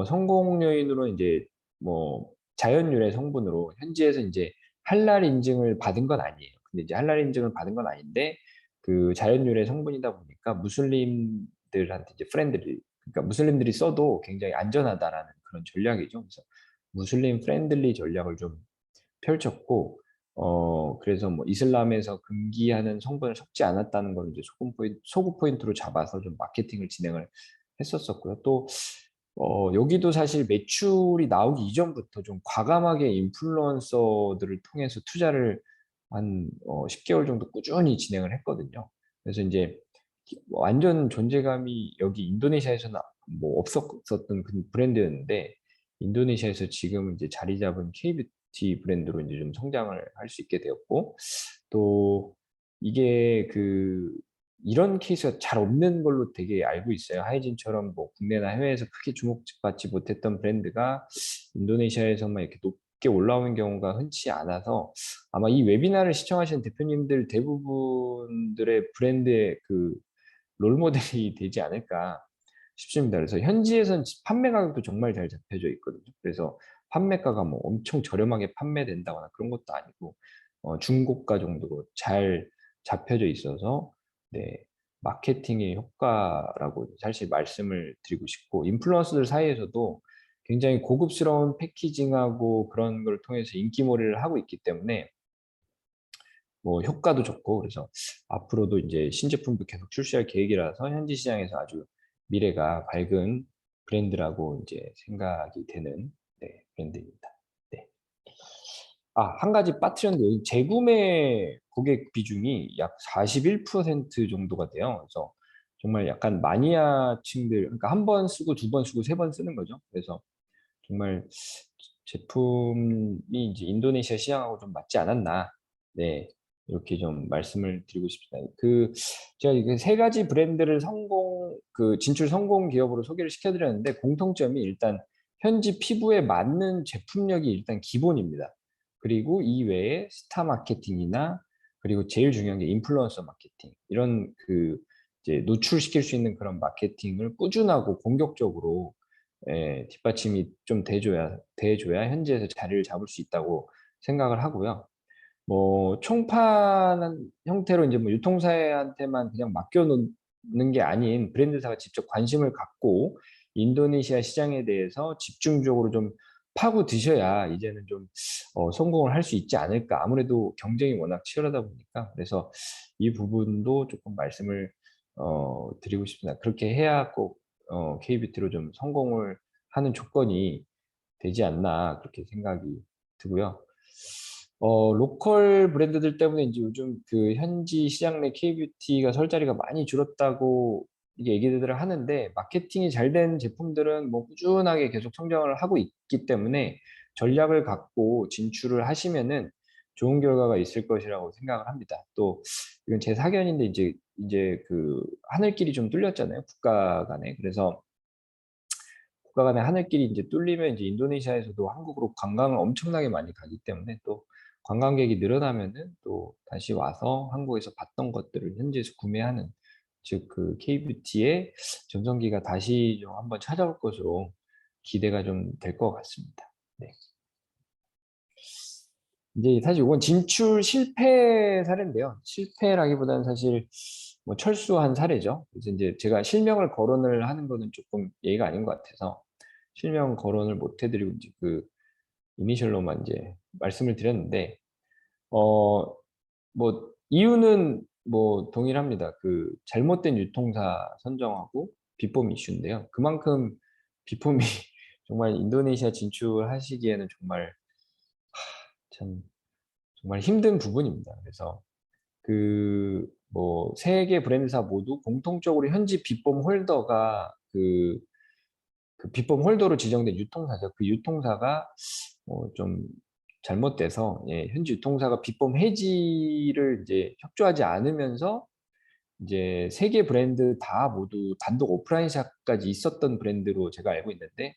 성공 요인으로 이제 뭐 자연 유래 성분으로 현지에서 이제 할랄 인증을 받은 건 아니에요. 근데 이제 할랄 인증을 받은 건 아닌데 그 자연 유래 성분이다 보니까 무슬림들한테 이제 프렌들리, 그러니까 무슬림들이 써도 굉장히 안전하다라는 그런 전략이죠. 그래서 무슬림 프렌들리 전략을 좀 펼쳤고, 그래서 뭐 이슬람에서 금기하는 성분을 섞지 않았다는 걸 이제 소구 포인트로 잡아서 좀 마케팅을 진행을 했었었고요. 또, 여기도 사실 매출이 나오기 이전부터 좀 과감하게 인플루언서들을 통해서 투자를 한 10개월 정도 꾸준히 진행을 했거든요. 그래서 이제 완전 존재감이 여기 인도네시아에서는 뭐 없었던 그 브랜드였는데, 인도네시아에서 지금 이제 자리 잡은 K뷰티 브랜드로 이제 좀 성장을 할 수 있게 되었고, 또 이게 이런 케이스가 잘 없는 걸로 되게 알고 있어요. 하이진처럼 뭐 국내나 해외에서 크게 주목받지 못했던 브랜드가 인도네시아에서만 이렇게 높게 올라오는 경우가 흔치 않아서, 아마 이 웨비나를 시청하시는 대표님들 대부분들의 브랜드의 롤모델이 되지 않을까 싶습니다. 그래서 현지에선 판매 가격도 정말 잘 잡혀져 있거든요. 그래서 판매가가 뭐 엄청 저렴하게 판매된다거나 그런 것도 아니고, 중고가 정도로 잘 잡혀져 있어서, 네, 마케팅의 효과라고 사실 말씀을 드리고 싶고, 인플루언서들 사이에서도 굉장히 고급스러운 패키징하고 그런 걸 통해서 인기몰이를 하고 있기 때문에 뭐 효과도 좋고, 그래서 앞으로도 이제 신제품도 계속 출시할 계획이라서 현지 시장에서 아주 미래가 밝은 브랜드라고 이제 생각이 되는, 네, 브랜드입니다. 네. 한 가지 빠뜨렸는데, 여기 재구매 고객 비중이 약 41% 정도가 돼요. 그래서 정말 약간 마니아층들, 그러니까 한 번 쓰고 두 번 쓰고 세 번 쓰는 거죠. 그래서 정말 제품이 이제 인도네시아 시장하고 좀 맞지 않았나. 네. 이렇게 좀 말씀을 드리고 싶습니다. 제가 이게 세 가지 브랜드를 진출 성공 기업으로 소개를 시켜드렸는데, 공통점이 일단 현지 피부에 맞는 제품력이 일단 기본입니다. 그리고 이외에 스타 마케팅이나, 그리고 제일 중요한 게 인플루언서 마케팅. 이런 이제 노출시킬 수 있는 그런 마케팅을 꾸준하고 공격적으로, 뒷받침이 좀 돼줘야 현지에서 자리를 잡을 수 있다고 생각을 하고요. 뭐 총판 형태로 이제 뭐 유통사한테만 그냥 맡겨놓는 게 아닌, 브랜드사가 직접 관심을 갖고 인도네시아 시장에 대해서 집중적으로 좀 파고 드셔야 이제는 좀 성공을 할 수 있지 않을까. 아무래도 경쟁이 워낙 치열하다 보니까. 그래서 이 부분도 조금 말씀을 드리고 싶습니다. 그렇게 해야 꼭 K뷰티로 좀 성공을 하는 조건이 되지 않나, 그렇게 생각이 들고요. 로컬 브랜드들 때문에 이제 요즘 현지 시장 내 K뷰티가 설 자리가 많이 줄었다고 이게 얘기들을 하는데, 마케팅이 잘 된 제품들은 뭐 꾸준하게 계속 성장을 하고 있기 때문에 전략을 갖고 진출을 하시면은 좋은 결과가 있을 것이라고 생각을 합니다. 또 이건 제 사견인데, 이제 하늘길이 좀 뚫렸잖아요, 국가 간에. 그래서 국가 간의 하늘길이 이제 뚫리면 이제 인도네시아에서도 한국으로 관광을 엄청나게 많이 가기 때문에, 또 관광객이 늘어나면은 또 다시 와서 한국에서 봤던 것들을 현지에서 구매하는, 즉 K뷰티의 전성기가 다시 좀 한번 찾아올 것으로 기대가 좀 될 것 같습니다. 네. 이제 사실 이건 진출 실패 사례인데요. 실패라기보다는 사실 뭐 철수한 사례죠. 그래서 이제 제가 실명을 거론을 하는 거는 조금 예의가 아닌 것 같아서 실명 거론을 못 해드리고 이제 이니셜로만 이제 말씀을 드렸는데, 어, 뭐 이유는 뭐 동일합니다. 잘못된 유통사 선정하고 비법 이슈인데요. 그만큼 비법이 정말 인도네시아 진출하시기에는 참 정말 힘든 부분입니다. 그래서 뭐 세 개 브랜드사 모두 공통적으로 현지 비법 홀더가 비법 홀더로 지정된 유통사죠. 그 유통사가 좀 잘못돼서, 현지 유통사가 비법 해지를 이제 협조하지 않으면서, 이제 세 개 브랜드 다 모두 단독 오프라인샵까지 있었던 브랜드로 제가 알고 있는데,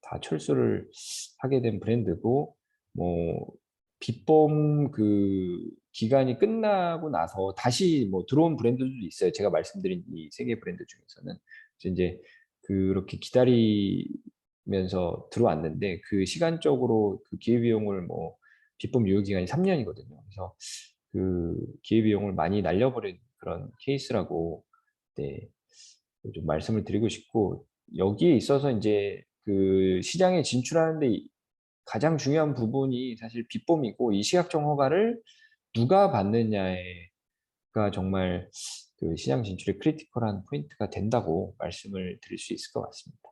다 철수를 하게 된 브랜드고, 뭐 비법 기간이 끝나고 나서 다시 뭐 들어온 브랜드들도 있어요. 제가 말씀드린 이 세 개 브랜드 중에서는. 그래서 이제 그렇게 기다리면서 들어왔는데 그 시간적으로 그 기회비용을 뭐 비법 유효 기간이 3년이거든요. 그래서 그 기회비용을 많이 날려버린 그런 케이스라고 네, 좀 말씀을 드리고 싶고 여기에 있어서 이제 그 시장에 진출하는데 가장 중요한 부분이 사실 비법이고 이 시각청 허가를 누가 받느냐가 정말 그 시장 진출의 크리티컬한 포인트가 된다고 말씀을 드릴 수 있을 것 같습니다.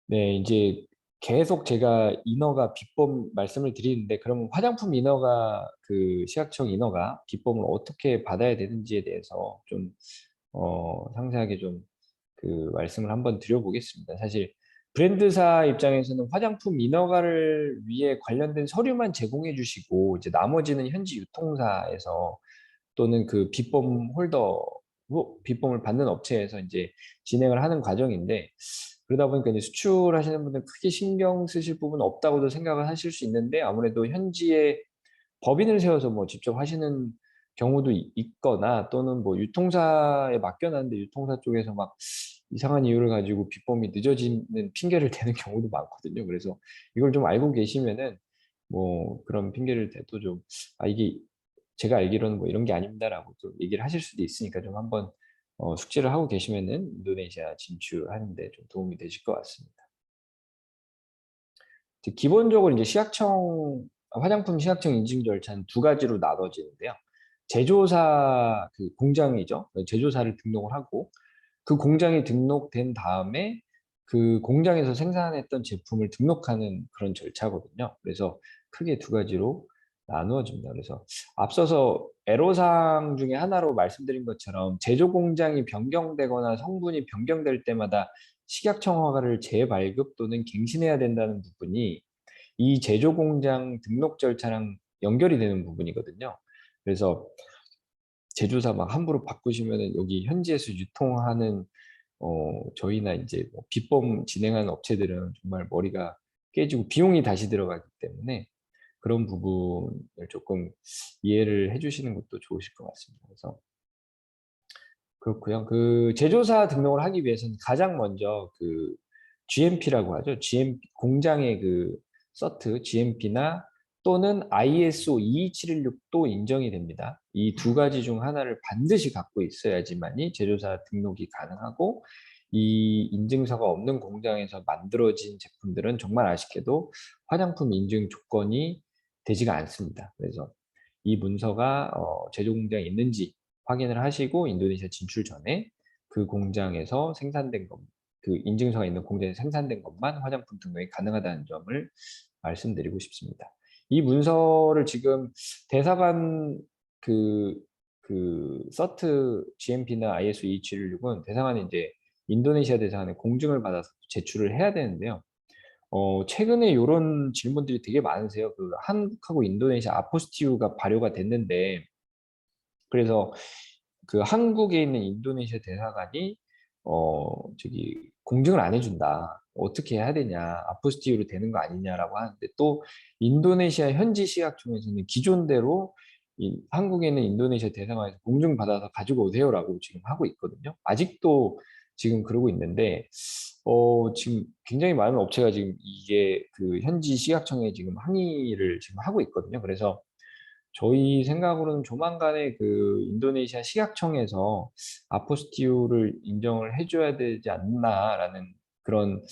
네, 이제 계속 제가 인허가 비법 말씀을 드리는데 그러면 화장품 인허가 그 시각청 인허가 비법을 어떻게 받아야 되는지에 대해서 좀 상세하게 좀 그 말씀을 한번 드려보겠습니다. 사실 브랜드사 입장에서는 화장품 인허가를 위해 관련된 서류만 제공해 주시고 이제 나머지는 현지 유통사에서 또는 그 비법 홀더 비법을 받는 업체에서 이제 진행을 하는 과정인데 그러다 보니까 이제 수출하시는 분들 크게 신경 쓰실 부분은 없다고도 생각을 하실 수 있는데 아무래도 현지에 법인을 세워서 뭐 직접 하시는 경우도 있거나 또는 뭐 유통사에 맡겨놨는데 유통사 쪽에서 막 이상한 이유를 가지고 비법이 늦어지는 핑계를 대는 경우도 많거든요. 그래서 이걸 좀 알고 계시면은 뭐 그런 핑계를 대도 좀 이게 제가 알기로는 뭐 이런 게 아닙니다라고 또 얘기를 하실 수도 있으니까 좀 한번 숙지를 하고 계시면은 인도네시아 진출하는데 좀 도움이 되실 것 같습니다. 기본적으로 이제 화장품 시각청 인증 절차는 두 가지로 나눠지는데요. 제조사 그 공장이죠. 제조사를 등록을 하고 그 공장이 등록된 다음에 그 공장에서 생산했던 제품을 등록하는 그런 절차거든요. 그래서 크게 두 가지로 나누어집니다. 그래서 앞서서 애로사항 중에 하나로 말씀드린 것처럼 제조 공장이 변경되거나 성분이 변경될 때마다 식약청 허가를 재발급 또는 갱신해야 된다는 부분이 이 제조 공장 등록 절차랑 연결이 되는 부분이거든요. 그래서 제조사 막 함부로 바꾸시면은 여기 현지에서 유통하는 저희나 이제 뭐 비법 진행하는 업체들은 정말 머리가 깨지고 비용이 다시 들어가기 때문에 그런 부분을 조금 이해를 해주시는 것도 좋으실 것 같습니다. 그래서 그렇고요. 그 제조사 등록을 하기 위해서는 가장 먼저 그 GMP라고 하죠. GMP 공장의 그 서트 GMP나 또는 ISO 22716도 인정이 됩니다. 이 두 가지 중 하나를 반드시 갖고 있어야지만이 제조사 등록이 가능하고 이 인증서가 없는 공장에서 만들어진 제품들은 정말 아쉽게도 화장품 인증 조건이 되지가 않습니다. 그래서 이 문서가 제조 공장에 있는지 확인을 하시고 인도네시아 진출 전에 그 공장에서 생산된 것, 그 인증서가 있는 공장에서 생산된 것만 화장품 등록이 가능하다는 점을 말씀드리고 싶습니다. 이 문서를 지금 대사관 그, 서트 GMP나 ISO 22716은 대사관에 이제 인도네시아 대사관에 공증을 받아서 제출을 해야 되는데요. 최근에 이런 질문들이 되게 많으세요. 그 한국하고 인도네시아 아포스티유가 발효가 됐는데 그래서 그 한국에 있는 인도네시아 대사관이 저기 공증을 안 해준다. 어떻게 해야 되냐. 아포스티유로 되는 거 아니냐라고 하는데 또 인도네시아 현지 시각청에서는 기존대로 한국에 있는 인도네시아 대사관에서 공증 받아서 가지고 오세요라고 지금 하고 있거든요. 아직도 지금 그러고 있는데 지금 굉장히 많은 업체가 지금 이게 그 현지 시각청에 지금 항의를 지금 하고 있거든요. 그래서 저희 생각으로는 조만간에 그 인도네시아 식약청에서 아포스티유를 인정을 해줘야 되지 않나라는 그런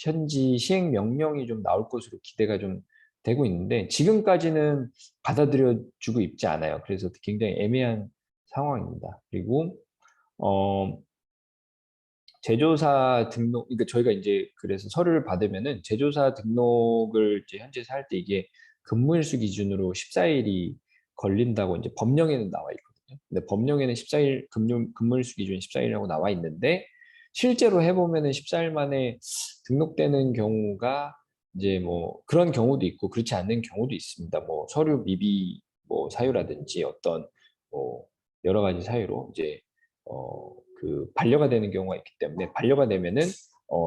현지 시행 명령이 좀 나올 것으로 기대가 좀 되고 있는데 지금까지는 받아들여주고 있지 않아요. 그래서 굉장히 애매한 상황입니다. 그리고 어, 제조사 등록, 그러니까 저희가 이제 그래서 서류를 받으면은 제조사 등록을 이제 현지에서 할 때 이게 근무일수 기준으로 14일이 걸린다고 이제 법령에는 나와 있거든요. 근데 법령에는 14일, 근무일수 기준이 14일이라고 나와 있는데 실제로 해보면은 14일 만에 등록되는 경우가 이제 뭐 그런 경우도 있고 그렇지 않는 경우도 있습니다. 뭐 서류 미비 뭐 사유라든지 어떤 뭐 여러 가지 사유로 이제 그 반려가 되는 경우가 있기 때문에 반려가 되면은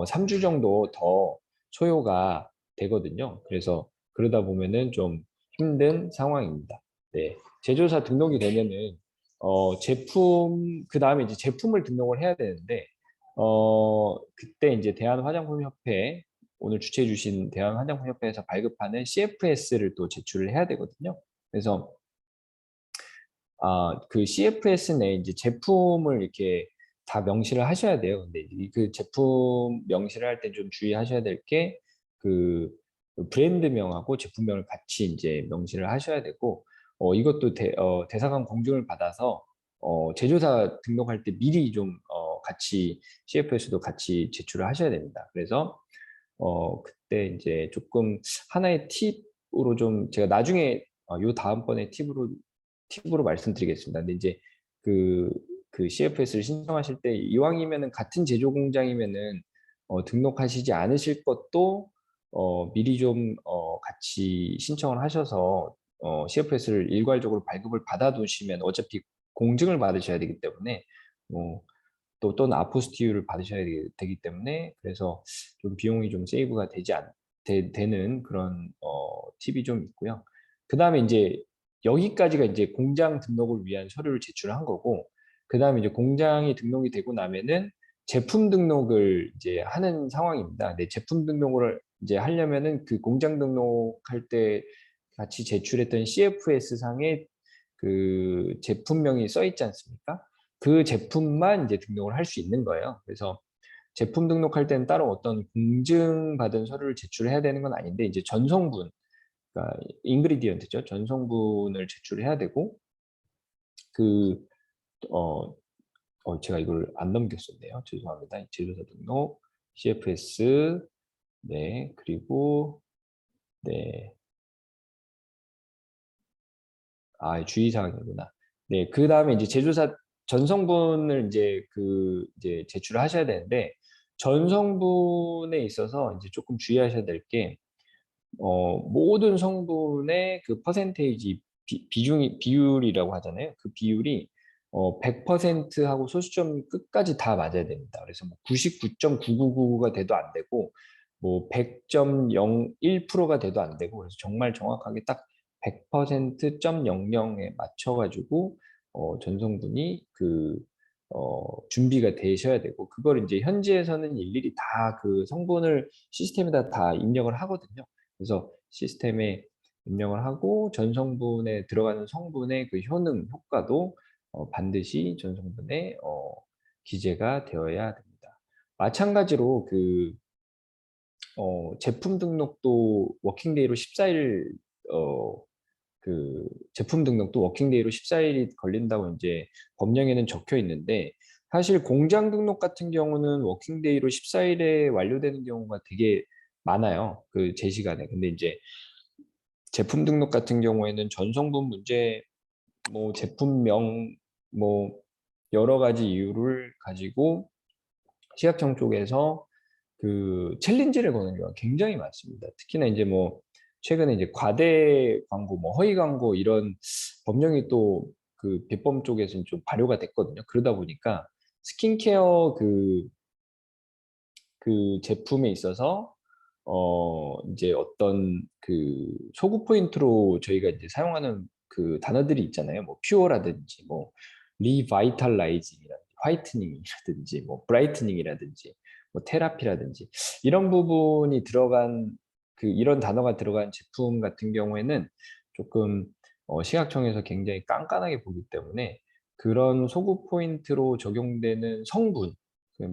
3주 정도 더 소요가 되거든요. 그래서 그러다 보면은 좀 힘든 상황입니다. 네, 제조사 등록이 되면은 제품 그 다음에 이제 제품을 등록을 해야 되는데 그때 이제 대한화장품협회 오늘 주최해 주신 대한화장품협회에서 발급하는 CFS를 또 제출을 해야 되거든요. 그래서 그 CFS 내에 이제 제품을 이렇게 다 명시를 하셔야 돼요. 근데 그 제품 명시를 할 때 좀 주의하셔야 될 게 그 브랜드명하고 제품명을 같이 이제 명시를 하셔야 되고 이것도 대사관 공증을 받아서 제조사 등록할 때 미리 좀 같이 CFS도 같이 제출을 하셔야 됩니다. 그래서 그때 이제 조금 하나의 팁으로 좀 제가 나중에 요 다음번에 팁으로 말씀드리겠습니다. 근데 이제 그, 그 CFS를 신청하실 때 이왕이면은 같은 제조 공장이면은 등록하시지 않으실 것도 미리 좀 같이 신청을 하셔서 CFS를 일괄적으로 발급을 받아두시면 어차피 공증을 받으셔야 되기 때문에 또는 아포스티유를 받으셔야 되기 때문에 그래서 좀 비용이 좀 세이브가 되는 그런 팁이 좀 있고요. 그 다음에 이제 여기까지가 이제 공장 등록을 위한 서류를 제출한 거고, 그 다음에 이제 공장이 등록이 되고 나면은 제품 등록을 이제 하는 상황입니다. 네, 제품 등록을 이제 하려면은 그 공장 등록할 때 같이 제출했던 CFS 상에 그 제품명이 써 있지 않습니까? 그 제품만 이제 등록을 할 수 있는 거예요. 그래서 제품 등록할 때는 따로 어떤 공증받은 서류를 제출해야 되는 건 아닌데 이제 전성분, 그러니까 인그리디언트죠. 전성분을 제출해야 되고 그 어, 제가 이걸 안 넘겼었네요. 죄송합니다. 제조사 등록, CFS, 네, 그리고 네, 주의사항이구나. 네, 그 다음에 이제 제조사 전성분을 이제 제출을 하셔야 되는데 전성분에 있어서 이제 조금 주의하셔야 될 게 모든 성분의 그 퍼센테이지 비율이라고 하잖아요. 그 비율이 100%하고 소수점 끝까지 다 맞아야 됩니다. 그래서 뭐 99.999가 돼도 안 되고 뭐 100.01%가 돼도 안 되고 그래서 정말 정확하게 딱 100%.00에 맞춰가지고 전성분이 준비가 되셔야 되고 그걸 이제 현지에서는 일일이 다 그 성분을 시스템에다 다 입력을 하거든요. 그래서 시스템에 입력을 하고 전성분에 들어가는 성분의 그 효과도 반드시 전성분에 기재가 되어야 됩니다. 마찬가지로 제품 등록도 워킹데이로 14일 제품 등록도 워킹데이로 14일이 걸린다고 이제 법령에는 적혀 있는데 사실 공장 등록 같은 경우는 워킹데이로 14일에 완료되는 경우가 되게 많아요. 그 제 시간에. 근데 이제 제품 등록 같은 경우에는 전성분 문제, 뭐 제품명, 뭐 여러 가지 이유를 가지고 시각청 쪽에서 그 챌린지를 거는 경우가 굉장히 많습니다. 특히나 이제 뭐 최근에 이제 과대 광고, 뭐 허위 광고 이런 법령이 또 그 비법 쪽에서는 좀 발효가 됐거든요. 그러다 보니까 스킨케어 그 제품에 있어서 이제 어떤 그 소구 포인트로 저희가 이제 사용하는 그 단어들이 있잖아요. 뭐 퓨어라든지 뭐 리바이탈라이징이라든지 화이트닝이라든지 뭐 브라이트닝이라든지 뭐 테라피라든지 이런 부분이 들어간 이런 단어가 들어간 제품 같은 경우에는 조금 시각청에서 굉장히 깐깐하게 보기 때문에 그런 소구 포인트로 적용되는 성분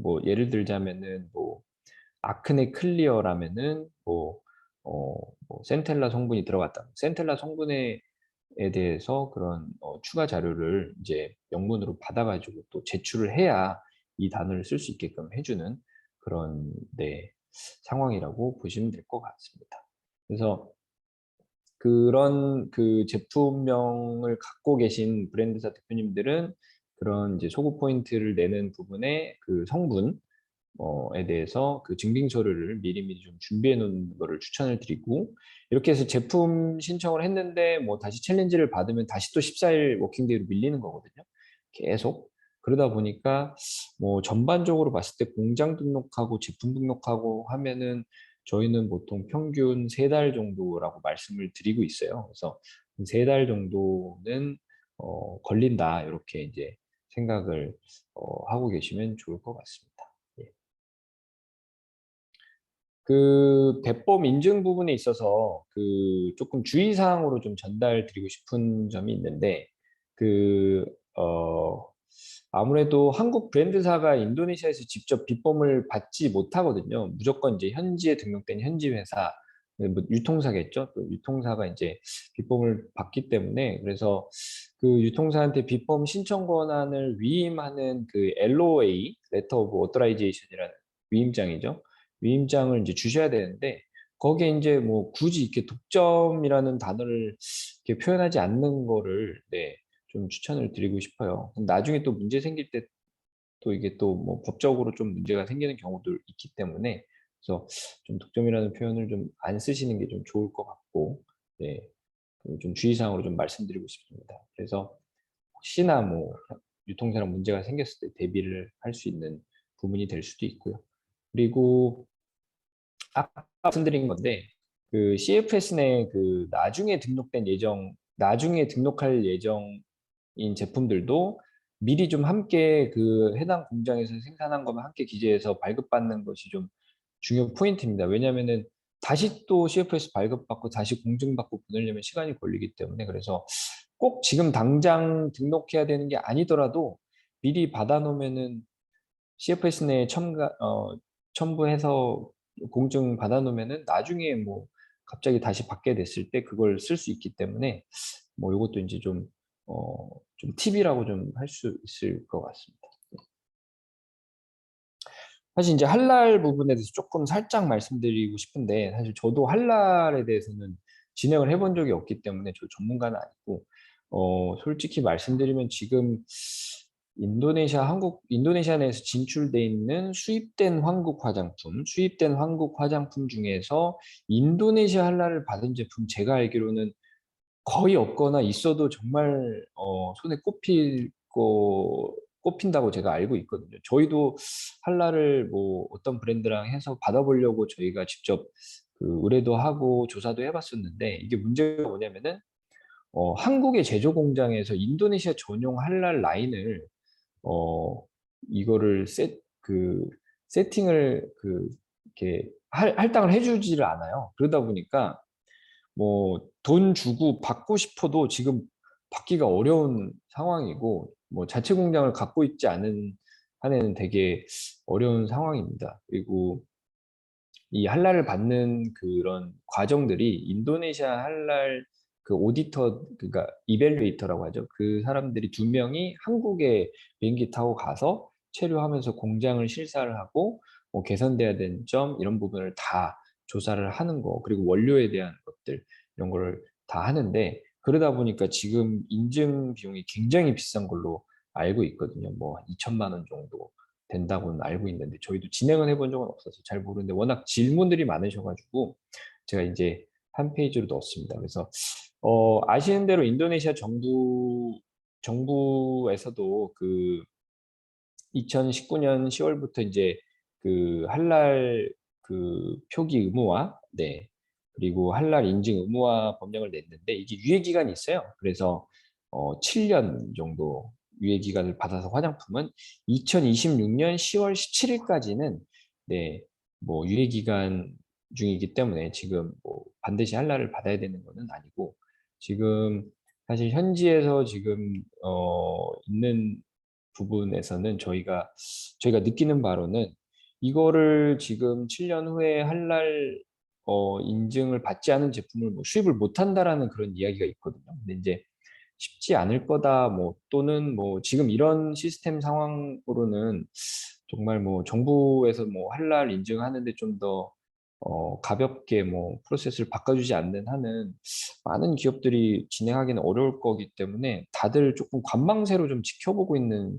뭐 예를 들자면은 뭐 아크네 클리어라면은 뭐 센텔라 성분이 들어갔다. 센텔라 성분에 대해서 그런 추가 자료를 이제 영문으로 받아가지고 또 제출을 해야 이 단어를 쓸 수 있게끔 해주는 그런 네, 상황이라고 보시면 될 것 같습니다. 그래서 그런 그 제품명을 갖고 계신 브랜드사 대표님들은 그런 이제 소구 포인트를 내는 부분에 그 성분 에 대해서 그 증빙 서류를 미리미리 좀 준비해 놓는 거를 추천을 드리고 이렇게 해서 제품 신청을 했는데 뭐 다시 챌린지를 받으면 다시 또 14일 워킹데이로 밀리는 거거든요. 계속. 그러다 보니까 뭐 전반적으로 봤을 때 공장 등록하고 제품 등록하고 하면은 저희는 보통 평균 3달 정도라고 말씀을 드리고 있어요. 그래서 3달 정도는 걸린다 이렇게 이제 생각을 하고 계시면 좋을 것 같습니다. 예. 그 대법 인증 부분에 있어서 그 조금 주의사항으로 좀 전달드리고 싶은 점이 있는데 그 아무래도 한국 브랜드사가 인도네시아에서 직접 비법을 받지 못하거든요. 무조건 이제 현지에 등록된 현지 회사, 뭐 유통사겠죠. 또 유통사가 이제 비법을 받기 때문에 그래서 그 유통사한테 비법 신청 권한을 위임하는 그 LOA, Letter of Authorization이라는 위임장이죠. 위임장을 이제 주셔야 되는데 거기에 이제 뭐 굳이 이렇게 독점이라는 단어를 이렇게 표현하지 않는 거를 좀 추천을 드리고 싶어요. 나중에 또 문제 생길 때 또 이게 또 뭐 법적으로 좀 문제가 생기는 경우도 있기 때문에 그래서 좀 독점이라는 표현을 좀 안 쓰시는 게 좀 좋을 것 같고 좀 주의사항으로 좀 말씀드리고 싶습니다. 그래서 혹시나 뭐 유통사랑 문제가 생겼을 때 대비를 할 수 있는 부분이 될 수도 있고요. 그리고 아까 말씀드린 건데 그 CFS 내 그 나중에 등록할 예정인 제품들도 미리 좀 함께 그 해당 공장에서 생산한 거면 함께 기재해서 발급받는 것이 좀 중요 포인트입니다. 왜냐하면은 다시 또 CFS 발급받고 다시 공증받고 보내려면 시간이 걸리기 때문에 그래서 꼭 지금 당장 등록해야 되는 게 아니더라도 미리 받아놓으면은 CFS 내에 첨부해서 공증 받아놓으면은 나중에 뭐 갑자기 다시 받게 됐을 때 그걸 쓸 수 있기 때문에 뭐 이것도 이제 좀 팁이라고 좀 할 수 있을 것 같습니다. 사실 이제 할랄 부분에 대해서 조금 살짝 말씀드리고 싶은데 사실 저도 할랄에 대해서는 진행을 해본 적이 없기 때문에 저 전문가는 아니고 솔직히 말씀드리면 지금 인도네시아 내에서 진출돼 있는 수입된 한국 화장품 중에서 인도네시아 할랄을 받은 제품 제가 알기로는 거의 없거나 있어도 정말 손에 꼽힌다고 제가 알고 있거든요. 저희도 할랄을 뭐 어떤 브랜드랑 해서 받아보려고 저희가 직접 그 의뢰도 하고 조사도 해봤었는데 이게 문제가 뭐냐면은 한국의 제조 공장에서 인도네시아 전용 할랄 라인을 어 이거를 세팅을 이렇게 할당을 해주지를 않아요. 그러다 보니까 뭐 돈 주고 받고 싶어도 지금 받기가 어려운 상황이고 뭐 자체 공장을 갖고 있지 않은 한에는 되게 어려운 상황입니다. 그리고 이 할랄을 받는 그런 과정들이 인도네시아 할랄 그 오디터 그러니까 이벨리에이터라고 하죠. 그 사람들이 2명이 한국에 비행기 타고 가서 체류하면서 공장을 실사를 하고 뭐 개선돼야 되는 점 이런 부분을 다 조사를 하는 거 그리고 원료에 대한 것들 이런 거를 다 하는데 그러다 보니까 지금 인증 비용이 굉장히 비싼 걸로 알고 있거든요. 뭐 2천만 원 정도 된다고는 알고 있는데 저희도 진행은 해본 적은 없어서 잘 모르는데 워낙 질문들이 많으셔가지고 제가 이제 한 페이지로 넣었습니다. 그래서 아시는 대로 인도네시아 정부에서도 그 2019년 10월부터 이제 그 할랄 그 표기 의무화, 그리고 할랄 인증 의무화 법령을 냈는데 이게 유예 기간이 있어요. 그래서 7년 정도 유예 기간을 받아서 화장품은 2026년 10월 17일까지는 뭐 유예 기간 중이기 때문에 지금 뭐 반드시 할랄을 받아야 되는 것은 아니고 지금 사실 현지에서 지금 있는 부분에서는 저희가 느끼는 바로는 이거를 지금 7년 후에 할랄 인증을 받지 않은 제품을 뭐 수입을 못 한다라는 그런 이야기가 있거든요. 근데 이제 쉽지 않을 거다, 뭐 또는 뭐 지금 이런 시스템 상황으로는 정말 뭐 정부에서 뭐 할랄 인증하는데 좀 더 가볍게 뭐 프로세스를 바꿔주지 않는 한은 많은 기업들이 진행하기는 어려울 거기 때문에 다들 조금 관망세로 좀 지켜보고 있는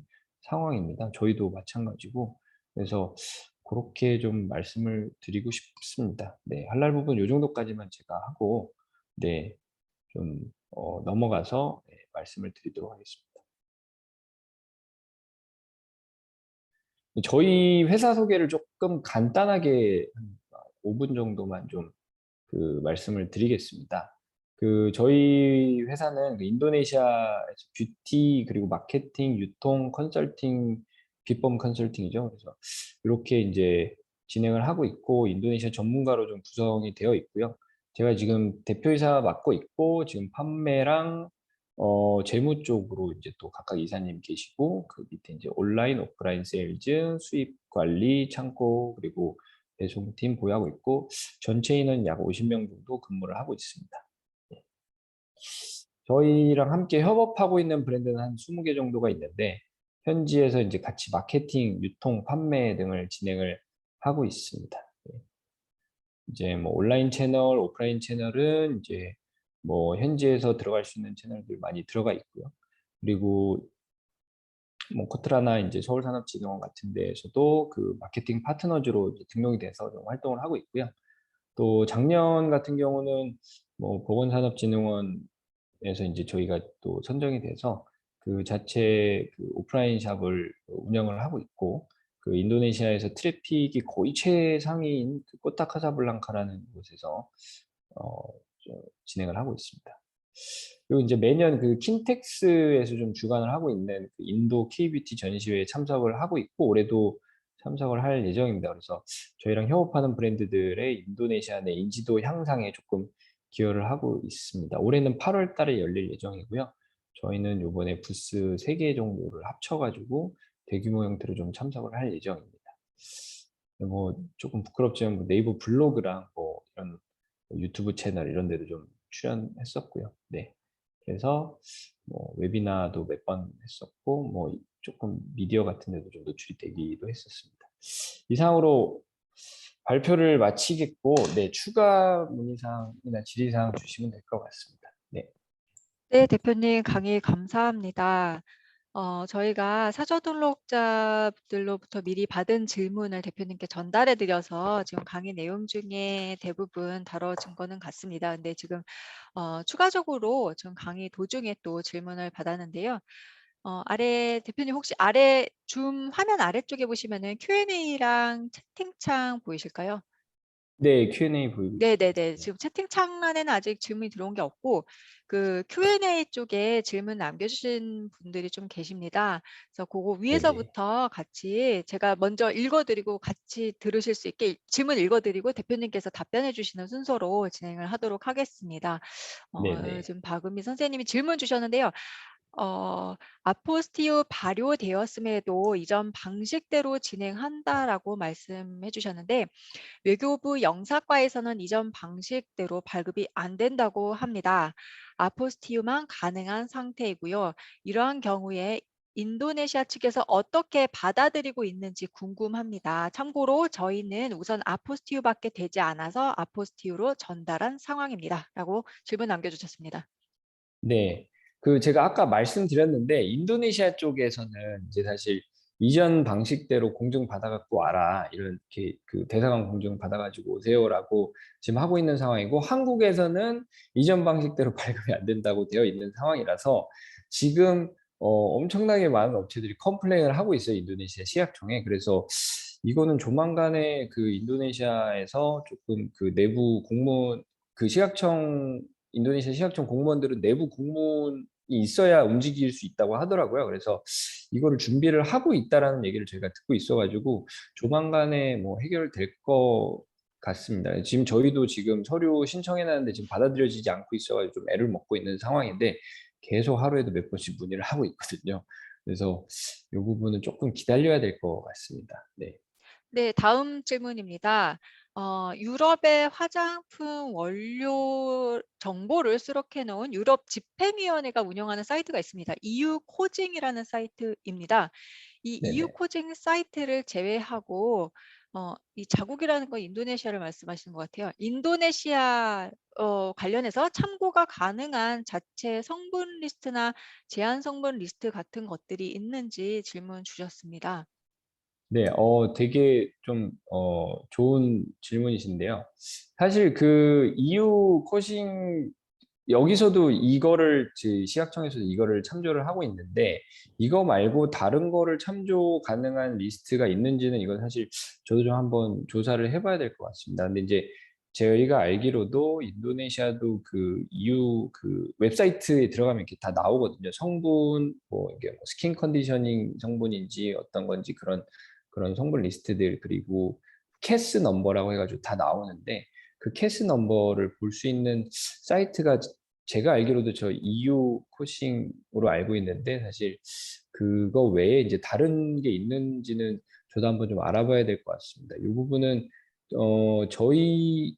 상황입니다. 저희도 마찬가지고 그래서 그렇게 좀 말씀을 드리고 싶습니다. 할랄 부분 이 정도까지만 제가 하고 좀 넘어가서 말씀을 드리도록 하겠습니다. 저희 회사 소개를 조금 간단하게 5분 정도만 좀 말씀을 드리겠습니다. 저희 회사는 인도네시아에서 뷰티 그리고 마케팅, 유통, 컨설팅, 비법 컨설팅이죠. 그래서 이렇게 이제 진행을 하고 있고 인도네시아 전문가로 좀 구성이 되어 있고요. 제가 지금 대표이사 맡고 있고 지금 판매랑 재무 쪽으로 이제 또 각각 이사님 계시고 그 밑에 이제 온라인, 오프라인 세일즈, 수입 관리, 창고 그리고 배송팀 보유하고 있고 전체 인원 약 50명 정도 근무를 하고 있습니다. 네. 저희랑 함께 협업하고 있는 브랜드는 한 20개 정도가 있는데 현지에서 이제 같이 마케팅, 유통, 판매 등을 진행을 하고 있습니다. 네. 이제 뭐 온라인 채널, 오프라인 채널은 이제 뭐 현지에서 들어갈 수 있는 채널들 많이 들어가 있고요. 그리고 뭐 코트라나 이제 서울산업진흥원 같은 데에서도 마케팅 파트너즈로 이제 등록이 돼서 좀 활동을 하고 있고요. 또 작년 같은 경우는 뭐 보건산업진흥원에서 이제 저희가 또 선정이 돼서 자체 오프라인 샵을 운영을 하고 있고 인도네시아에서 트래픽이 거의 최상위인 코타 카사블랑카라는 곳에서 어, 진행을 하고 있습니다. 그리고 이제 매년 킨텍스에서 좀 주관을 하고 있는 인도 K뷰티 전시회에 참석을 하고 있고 올해도 참석을 할 예정입니다. 그래서 저희랑 협업하는 브랜드들의 인도네시아 내 인지도 향상에 조금 기여를 하고 있습니다. 올해는 8월 달에 열릴 예정이고요. 저희는 이번에 부스 3개 정도를 합쳐가지고 대규모 형태로 좀 참석을 할 예정입니다. 뭐 조금 부끄럽지만 뭐 네이버 블로그랑 뭐 이런 유튜브 채널 이런 데도 좀 출연했었고요. 네. 그래서 뭐 웨비나도 몇 번 했었고 뭐 조금 미디어 같은 데도 좀 노출이 되기도 했었습니다. 이상으로 발표를 마치겠고 네, 추가 문의사항이나 질의사항 주시면 될 것 같습니다. 네. 네, 대표님 강의 감사합니다. 저희가 사저 등록자들로부터 미리 받은 질문을 대표님께 전달해 드려서 지금 강의 내용 중에 대부분 다뤄진 거는 같습니다. 근데 지금 추가적으로 지금 강의 도중에 또 질문을 받았는데요. 대표님 혹시 아래 줌 화면 아래쪽에 보시면은 Q&A랑 채팅창 보이실까요? 네, Q&A 보이고 있습니다. 네네네. 네. 지금 채팅창란에는 아직 질문이 들어온 게 없고 Q&A 쪽에 질문 남겨주신 분들이 좀 계십니다. 그래서 그거 네네. 위에서부터 같이 제가 먼저 읽어드리고 같이 들으실 수 있게 질문 읽어드리고 대표님께서 답변해 주시는 순서로 진행을 하도록 하겠습니다. 네네. 지금 박은미 선생님이 질문 주셨는데요. 아포스티우 발효되었음에도 이전 방식대로 진행한다라고 말씀해 주셨는데 외교부 영사과에서는 이전 방식대로 발급이 안 된다고 합니다. 아포스티우만 가능한 상태이고요. 이러한 경우에 인도네시아 측에서 어떻게 받아들이고 있는지 궁금합니다. 참고로 저희는 우선 아포스티우밖에 되지 않아서 아포스티우로 전달한 상황입니다. 라고 질문 남겨주셨습니다. 네. 제가 아까 말씀드렸는데 인도네시아 쪽에서는 이제 사실 이전 방식대로 공증 받아갖고 와라 이렇게 대사관 공증 받아가지고 오세요라고 지금 하고 있는 상황이고 한국에서는 이전 방식대로 발급이 안 된다고 되어 있는 상황이라서 지금 엄청나게 많은 업체들이 컴플레인을 하고 있어요. 인도네시아 시약청에. 그래서 이거는 조만간에 인도네시아에서 조금 내부 공무원 시각청 인도네시아 시각청 공무원들은 내부 공문이 있어야 움직일 수 있다고 하더라고요. 그래서 이거를 준비를 하고 있다라는 얘기를 저희가 듣고 있어가지고 조만간에 뭐 해결될 것 같습니다. 지금 저희도 지금 서류 신청해놨는데 지금 받아들여지지 않고 있어가지고 좀 애를 먹고 있는 상황인데 계속 하루에도 몇 번씩 문의를 하고 있거든요. 그래서 이 부분은 조금 기다려야 될 것 같습니다. 네. 네, 다음 질문입니다. 유럽의 화장품 원료 정보를 수록해 놓은 유럽 집행위원회가 운영하는 사이트가 있습니다. EU 코징이라는 사이트입니다. 이 EU 네네. 코징 사이트를 제외하고 이 자국이라는 건 인도네시아를 말씀하시는 것 같아요. 인도네시아 관련해서 참고가 가능한 자체 성분 리스트나 제한 성분 리스트 같은 것들이 있는지 질문 주셨습니다. 네, 되게 좀, 좋은 질문이신데요. 사실 EU 코싱 여기서도 이거를 시각청에서도 이거를 참조를 하고 있는데 이거 말고 다른 거를 참조 가능한 리스트가 있는지는 이건 사실 저도 좀 한번 조사를 해봐야 될 것 같습니다. 근데 이제 저희가 알기로도 인도네시아도 그 EU 그 웹사이트에 들어가면 이렇게 다 나오거든요. 성분 뭐 이게 뭐 스킨 컨디셔닝 성분인지 어떤 건지 그런 성분 리스트들 그리고 캐스 넘버라고 해가지고 다 나오는데 그 캐스 넘버를 볼 수 있는 사이트가 제가 알기로도 저 EU 코싱으로 알고 있는데 사실 그거 외에 이제 다른 게 있는지는 저도 한번 좀 알아봐야 될 것 같습니다. 이 부분은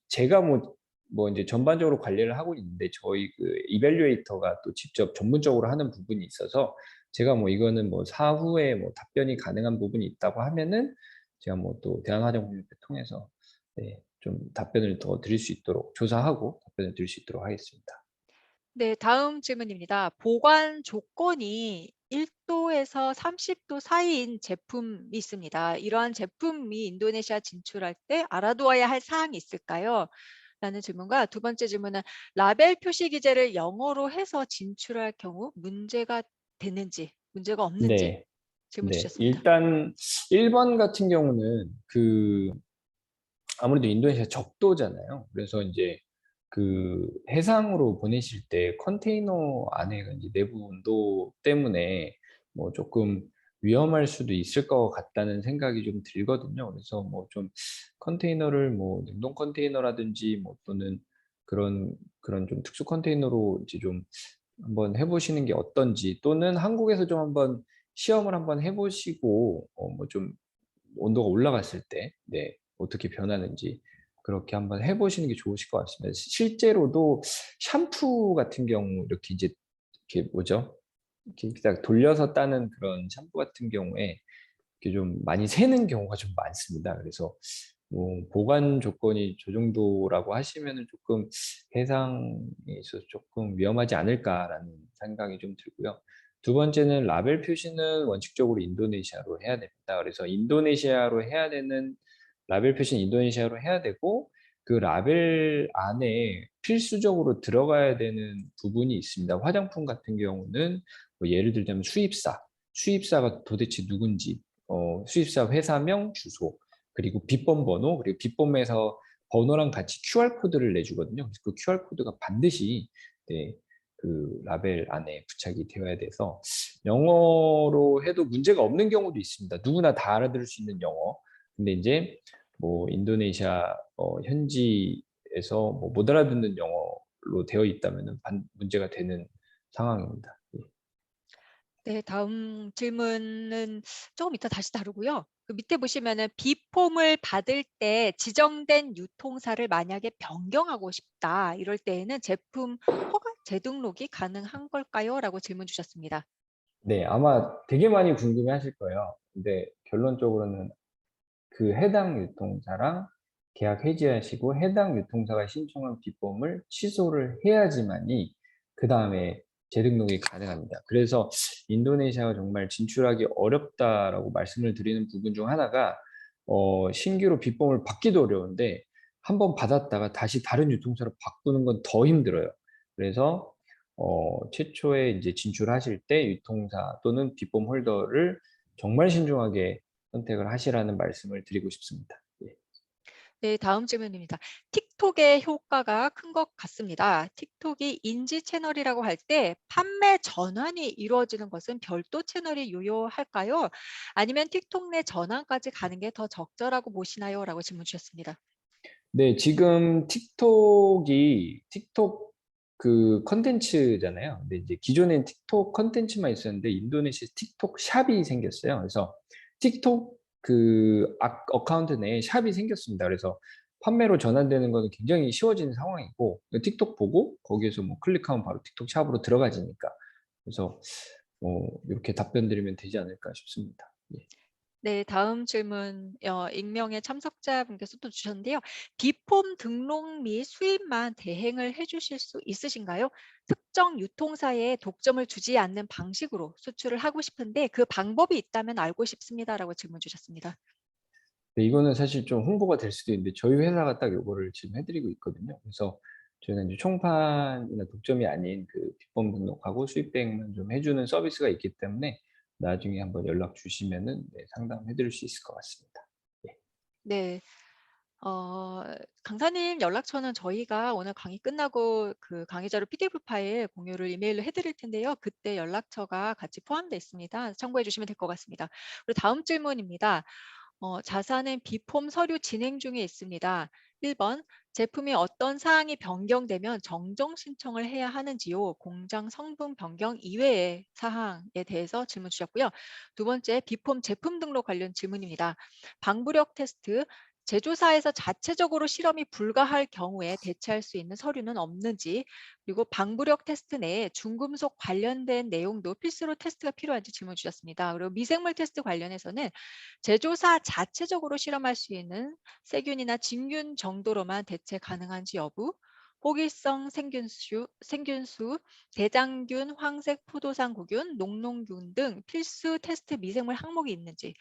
제가 뭐 이제 전반적으로 관리를 하고 있는데 저희 그 이밸류에이터가 또 직접 전문적으로 하는 부분이 있어서 제가 뭐 이거는 뭐 사후에 뭐 답변이 가능한 부분이 있다고 하면은 제가 뭐 또 대한화장품협회 통해서 네, 좀 답변을 더 드릴 수 있도록 조사하고 답변을 드릴 수 있도록 하겠습니다. 네, 다음 질문입니다. 보관 조건이 1도에서 30도 사이인 제품이 있습니다. 이러한 제품이 인도네시아 진출할 때 알아두어야 할 사항이 있을까요? 라는 질문과 두 번째 질문은 라벨 표시 기재를 영어로 해서 진출할 경우 문제가 되는지, 문제가 없는지 네, 질문 네. 주셨습니다. 일단 1번 같은 경우는 아무래도 인도네시아 적도잖아요. 그래서 이제 그 해상으로 보내실 때 컨테이너 안에 이제 내부 온도 때문에 뭐 조금 위험할 수도 있을 것 같다는 생각이 좀 들거든요. 그래서 뭐 좀 컨테이너를 뭐 냉동 컨테이너라든지 뭐 또는 그런 좀 특수 컨테이너로 이제 좀 한번 해보시는 게 어떤지 또는 한국에서 좀 한번 시험을 한번 해보시고 뭐 좀 온도가 올라갔을 때 네, 어떻게 변하는지 그렇게 한번 해보시는 게 좋으실 것 같습니다. 실제로도 샴푸 같은 경우 이렇게 이제 이렇게 뭐죠? 이렇게 딱 돌려서 따는 그런 샴푸 같은 경우에 이렇게 좀 많이 새는 경우가 좀 많습니다. 그래서 뭐 보관 조건이 저 정도라고 하시면은 조금 해상에 있어서 조금 위험하지 않을까라는 생각이 좀 들고요. 두 번째는 라벨 표시는 원칙적으로 인도네시아로 해야 됩니다. 그래서 인도네시아로 해야 되는 라벨 표시는 인도네시아로 해야 되고 그 라벨 안에 필수적으로 들어가야 되는 부분이 있습니다. 화장품 같은 경우는 뭐 예를 들자면 수입사가 도대체 누군지, 수입사 회사명, 주소, 그리고 빗번 번호, 그리고 빗번에서 번호랑 같이 QR코드를 내주거든요. 그래서 그 QR코드가 반드시 네, 그 라벨 안에 부착이 되어야 돼서 영어로 해도 문제가 없는 경우도 있습니다. 누구나 다 알아들을 수 있는 영어. 근데 이제 뭐 인도네시아 현지에서 뭐 못 알아듣는 영어로 되어 있다면 문제가 되는 상황입니다. 예. 네, 다음 질문은 조금 이따 다시 다루고요. 그 밑에 보시면은 B폼을 받을 때 지정된 유통사를 만약에 변경하고 싶다. 이럴 때에는 제품 허가 재등록이 가능한 걸까요? 라고 질문 주셨습니다. 네, 아마 되게 많이 궁금해 하실 거예요. 근데 결론적으로는 그 해당 유통사랑 계약 해지하시고 해당 유통사가 신청한 비폼을 취소를 해야지만이 그 다음에 재등록이 가능합니다. 그래서 인도네시아가 정말 진출하기 어렵다라고 말씀을 드리는 부분 중 하나가 신규로 비폼을 받기도 어려운데 한번 받았다가 다시 다른 유통사로 바꾸는 건 더 힘들어요. 그래서 최초에 이제 진출하실 때 유통사 또는 비폼 홀더를 정말 신중하게 선택을 하시라는 말씀을 드리고 싶습니다. 예. 네, 다음 질문입니다. 틱톡의 효과가 큰 것 같습니다. 틱톡이 인지 채널이라고 할 때 판매 전환이 이루어지는 것은 별도 채널이 유효할까요? 아니면 틱톡 내 전환까지 가는 게 더 적절하고 보시나요? 라고 질문 주셨습니다. 네, 지금 틱톡 그 컨텐츠잖아요. 근데 이제 기존엔 틱톡 컨텐츠만 있었는데 인도네시아 틱톡 샵이 생겼어요. 그래서 틱톡 그 어카운트 내에 샵이 생겼습니다. 그래서 판매로 전환되는 거는 굉장히 쉬워지는 상황이고 틱톡 보고 거기에서 뭐 클릭하면 바로 틱톡 샵으로 들어가지니까 그래서 이렇게 답변 드리면 되지 않을까 싶습니다. 예. 네, 다음 질문 익명의 참석자분께서 또 주셨는데요. 비폼 등록 및 수입만 대행을 해주실 수 있으신가요? 특정 유통사에 독점을 주지 않는 방식으로 수출을 하고 싶은데 그 방법이 있다면 알고 싶습니다라고 질문 주셨습니다. 네, 이거는 사실 좀 홍보가 될 수도 있는데 저희 회사가 딱 이거를 지금 해드리고 있거든요. 그래서 저희가 이제 총판이나 독점이 아닌 그 빗범 등록하고 수입 대행만 좀 해 주는 서비스가 있기 때문에 나중에 한번 연락 주시면은 네 상담해 드릴 수 있을 것 같습니다. 예. 네. 어 강사님 연락처는 저희가 오늘 강의 끝나고 그 강의 자료 PDF 파일 공유를 이메일로 해 드릴 텐데요. 그때 연락처가 같이 포함되어 있습니다. 참고해 주시면 될 것 같습니다. 그리고 다음 질문입니다. 자사는 비폼 서류 진행 중에 있습니다. 1번 제품이 어떤 사항이 변경되면 정정 신청을 해야 하는지요? 공장 성분 변경 이외의 사항에 대해서 질문 주셨고요. 두 번째 비폼 제품 등록 관련 질문입니다. 방부력 테스트, 제조사에서 자체적으로 실험이 불가할 경우에 대체할 수 있는 서류는 없는지, 그리고 방부력 테스트 내에 중금속 관련된 내용도 필수로 테스트가 필요한지 질문 주셨습니다. 그리고 미생물 테스트 관련해서는 제조사 자체적으로 실험할 수 있는 세균이나 진균 정도로만 대체 가능한지 여부, 호기성 생균수, 대장균, 황색 포도상 구균, 녹농균 등 필수 테스트 미생물 항목이 있는지,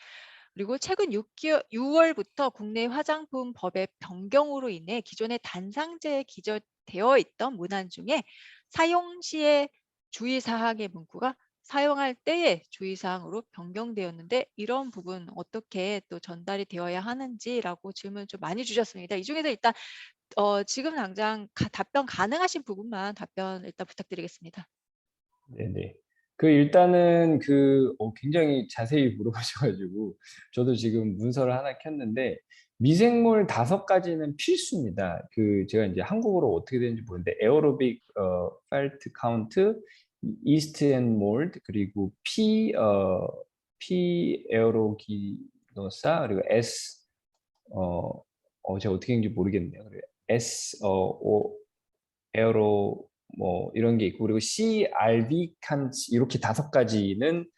그리고 최근 6월부터 국내 화장품 법의 변경으로 인해 기존의 단상제에 기재되어 있던 문안 중에 사용 시에 주의사항의 문구가 사용할 때의 주의사항으로 변경되었는데 이런 부분 어떻게 또 전달이 되어야 하는지라고 질문 좀 많이 주셨습니다. 이 중에서 일단 지금 당장 답변 가능하신 부분만 답변 일단 부탁드리겠습니다. 네네. 그 일단은 그 굉장히 자세히 물어보셔 가지고 저도 지금 문서를 하나 켰는데 미생물 5가지는 필수입니다. 그 제가 인제 한국어로 어떻게 되는지 모르는데 에어로빅 팔트 카운트, 이스트 앤 몰드, 그리고 P 에어로기노사, 그리고 S 어 제가 어떻게 읽는지 모르겠네요. 그리고 S 오 에어로 뭐 이런 게 있고, 그리고 CRV 칸츠 이렇게 5가지는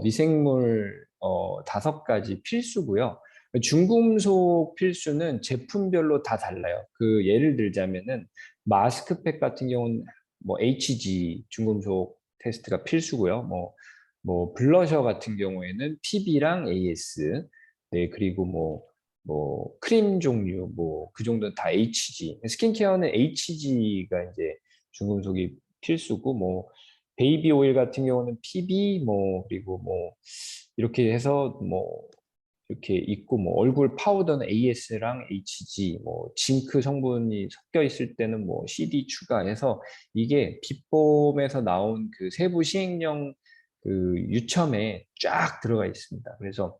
미생물 5가지 필수고요. 중금속 필수는 제품별로 다 달라요. 그 예를 들자면은 마스크팩 같은 경우는 뭐 HG 중금속 테스트가 필수고요. 뭐 블러셔 같은 경우에는 PB랑 AS, 네, 그리고 크림 종류 그 정도는 다 HG. 스킨케어는 HG가 이제 중금속이 필수고, 베이비 오일 같은 경우는 PB, 그리고 이렇게 해서 이렇게 있고, 얼굴 파우더는 AS랑 HG, 징크 성분이 섞여 있을 때는 CD 추가해서 이게 비폼에서 나온 그 세부 시행령 그 유첨에 쫙 들어가 있습니다. 그래서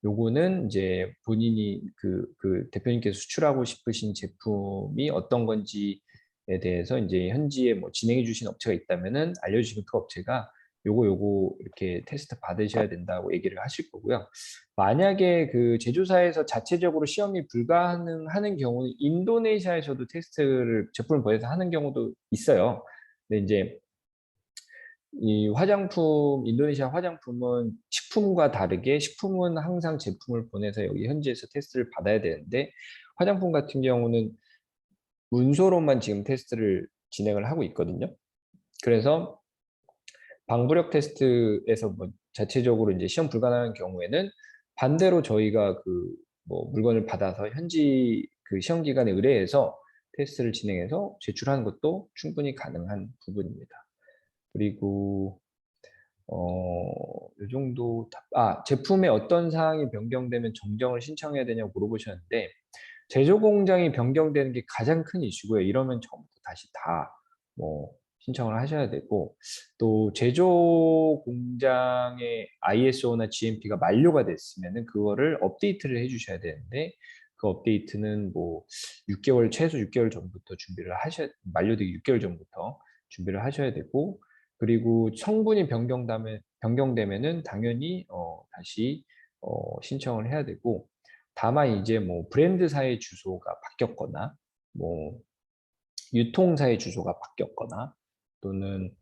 요거는 이제 본인이 그 대표님께서 수출하고 싶으신 제품이 어떤 건지에 대해서 이제 현지에 진행해 주신 업체가 있다면은 알려주시면 그 업체가 요거 이렇게 테스트 받으셔야 된다고 얘기를 하실 거고요. 만약에 그 제조사에서 자체적으로 시험이 불가능하는 경우는 인도네시아에서도 테스트를 제품을 보내서 하는 경우도 있어요. 근데 이제 이 화장품, 인도네시아 화장품은 식품과 다르게, 식품은 항상 제품을 보내서 여기 현지에서 테스트를 받아야 되는데, 화장품 같은 경우는 문서로만 지금 테스트를 진행을 하고 있거든요. 그래서 방부력 테스트에서 자체적으로 이제 시험 불가능한 경우에는 반대로 저희가 물건을 받아서 현지 그 시험 기관에 의뢰해서 테스트를 진행해서 제출하는 것도 충분히 가능한 부분입니다. 그리고 요 정도 제품의 어떤 사항이 변경되면 정정을 신청해야 되냐고 물어보셨는데, 제조 공장이 변경되는 게 가장 큰 이슈고요. 이러면 처음부터 다시 다 신청을 하셔야 되고, 또 제조 공장의 ISO나 GMP가 만료가 됐으면은 그거를 업데이트를 해 주셔야 되는데, 그 업데이트는 최소 6개월 전부터 만료되기 6개월 전부터 준비를 하셔야 되고, 그리고 성분이 변경되면은 당연히 다시 신청을 해야 되고, 다만 이제 브랜드사의 주소가 바뀌었거나 뭐 유통사의 주소가 바뀌었거나, 또는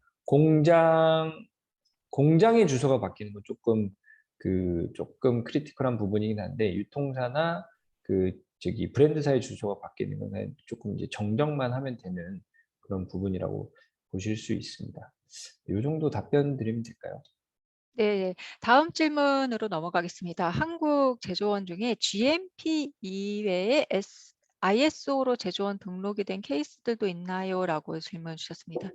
공장의 주소가 바뀌는 건 조금 크리티컬한 부분이긴 한데, 유통사나 브랜드사의 주소가 바뀌는 건 조금 이제 정정만 하면 되는 그런 부분이라고 보실 수 있습니다. 요 정도 답변 드리면 될까요? 네. 다음 질문으로 넘어가겠습니다. 한국 제조원 중에 GMP 이외에 ISO로 제조원 등록이 된 케이스들도 있나요? 라고 질문 주셨습니다.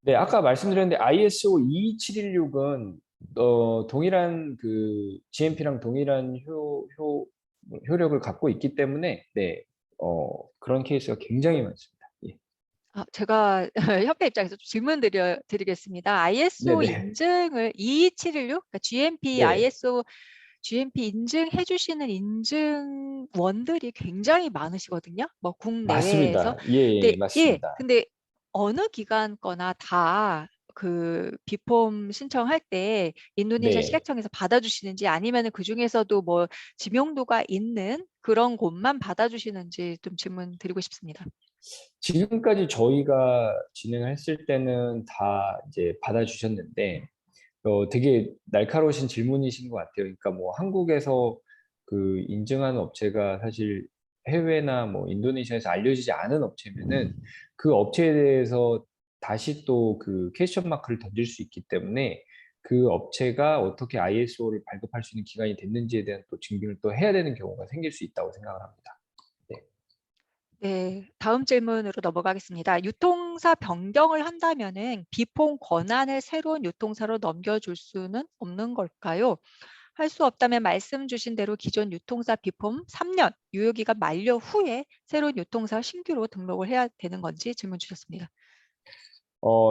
네, 아까 말씀드렸는데 ISO 22716은 동일한 그 GMP랑 동일한 효력을 갖고 있기 때문에 네, 그런 케이스가 굉장히 많습니다. 예. 제가 협회 입장에서 좀 드리겠습니다. ISO 네네. 인증을 22716, 그러니까 GMP, 네, ISO, GMP 인증해 주시는 인증원들이 굉장히 많으시거든요. 뭐 국내외에서. 맞습니다. 예, 예, 근데 예, 맞습니다. 근데 어느 기관 거나 다 그 비폼 신청할 때 인도네시아 네. 식약청에서 받아주시는지 아니면은 그 중에서도 뭐 지명도가 있는 그런 곳만 받아주시는지 좀 질문 드리고 싶습니다. 지금까지 저희가 진행했을 때는 다 이제 받아주셨는데, 되게 날카로우신 질문이신 것 같아요. 그러니까 뭐 한국에서 그 인증하는 업체가 사실 해외나 뭐 인도네시아에서 알려지지 않은 업체면은 그 업체에 대해서 다시 또 그 퀘스천 마크를 던질 수 있기 때문에 그 업체가 어떻게 ISO를 발급할 수 있는 기간이 됐는지에 대한 또 증빙을 또 해야 되는 경우가 생길 수 있다고 생각을 합니다. 네. 네, 다음 질문으로 넘어가겠습니다. 유통사 변경을 한다면은 비폰 권한을 새로운 유통사로 넘겨줄 수는 없는 걸까요? 할 수 없다면 말씀 주신 대로 기존 유통사 비폼 3년 유효기간 만료 후에 새로운 유통사 신규로 등록을 해야 되는 건지 질문 주셨습니다.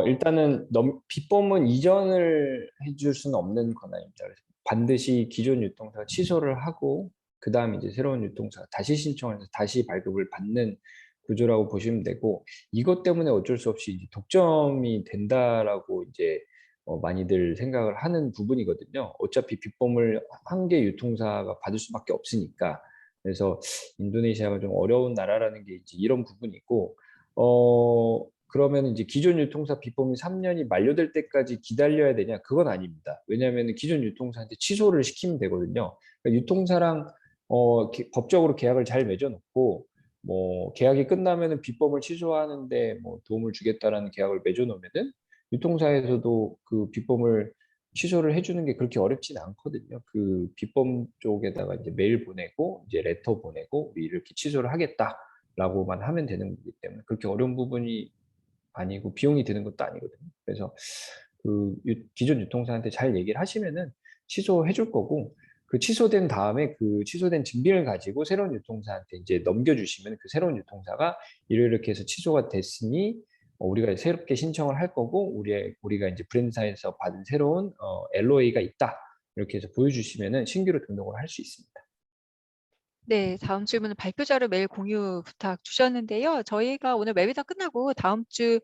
일단은 빗범은 이전을 해줄 수는 없는 권한입니다. 그래서 반드시 기존 유통사가 취소를 하고 그 다음 이제 새로운 유통사가 다시 신청을 해서 다시 발급을 받는 구조라고 보시면 되고 이것 때문에 어쩔 수 없이 이제 독점이 된다라고 이제 많이들 생각을 하는 부분이거든요. 어차피 빗범을 한 개 유통사가 받을 수밖에 없으니까 그래서 인도네시아가 좀 어려운 나라라는 게 이제 이런 부분이고 그러면 이제 기존 유통사 비법이 3년이 만료될 때까지 기다려야 되냐? 그건 아닙니다. 왜냐하면 기존 유통사한테 취소를 시키면 되거든요. 그러니까 유통사랑 법적으로 계약을 잘 맺어놓고 뭐 계약이 끝나면은 비법을 취소하는데 뭐 도움을 주겠다라는 계약을 맺어놓으면은 유통사에서도 그 비법을 취소를 해주는 게 그렇게 어렵진 않거든요. 그 비법 쪽에다가 이제 메일 보내고 이제 레터 보내고 우리 이렇게 취소를 하겠다라고만 하면 되는 거기 때문에 그렇게 어려운 부분이 아니고 비용이 드는 것도 아니거든요. 그래서 그 기존 유통사한테 잘 얘기를 하시면은 취소해 줄 거고 그 취소된 다음에 그 취소된 증빙을 가지고 새로운 유통사한테 이제 넘겨주시면 그 새로운 유통사가 이렇게 해서 취소가 됐으니 우리가 새롭게 신청을 할 거고 우리가 이제 브랜드사에서 받은 새로운 LOA가 있다 이렇게 해서 보여주시면은 신규로 등록을 할 수 있습니다. 네, 다음 질문은 발표 자료 메일 공유 부탁 주셨는데요. 저희가 오늘 웨비나 끝나고 다음 주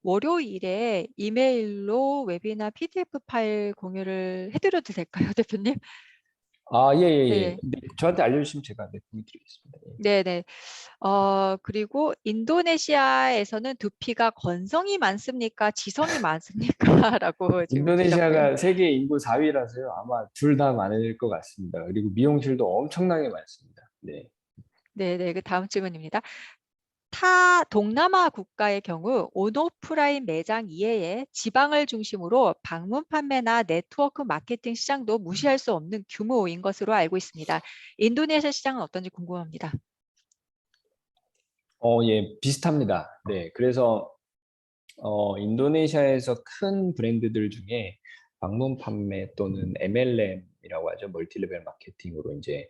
월요일에 이메일로 웨비나 PDF 파일 공유를 해드려도 될까요, 대표님? 아, 예, 예, 예. 네, 네, 저한테 알려주시면 제가 네, 보내드리겠습니다. 예. 네, 네. 그리고 인도네시아에서는 두피가 건성이 많습니까? 지성이 많습니까? 라고 질문 주셨고요. 인도네시아가 세계 인구 4위라서요. 아마 둘 다 많을 것 같습니다. 그리고 미용실도 엄청나게 많습니다. 네. 네, 네. 그 다음 질문입니다. 타 동남아 국가의 경우 온오프라인 매장 이외에 지방을 중심으로 방문 판매나 네트워크 마케팅 시장도 무시할 수 없는 규모인 것으로 알고 있습니다. 인도네시아 시장은 어떤지 궁금합니다. 예, 비슷합니다. 네. 그래서 인도네시아에서 큰 브랜드들 중에 방문 판매 또는 MLM이라고 하죠. 멀티레벨 마케팅으로 이제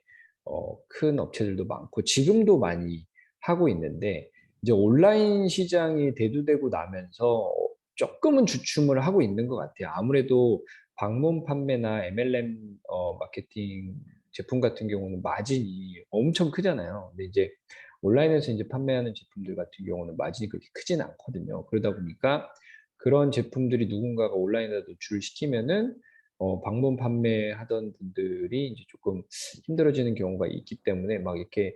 큰 업체들도 많고 지금도 많이 하고 있는데 이제 온라인 시장이 대두되고 나면서 조금은 주춤을 하고 있는 것 같아요. 아무래도 방문 판매나 MLM 마케팅 제품 같은 경우는 마진이 엄청 크잖아요. 근데 이제 온라인에서 이제 판매하는 제품들 같은 경우는 마진이 그렇게 크진 않거든요. 그러다 보니까 그런 제품들이 누군가가 온라인에다 노출을 시키면은 방문 판매하던 분들이 이제 조금 힘들어지는 경우가 있기 때문에 막 이렇게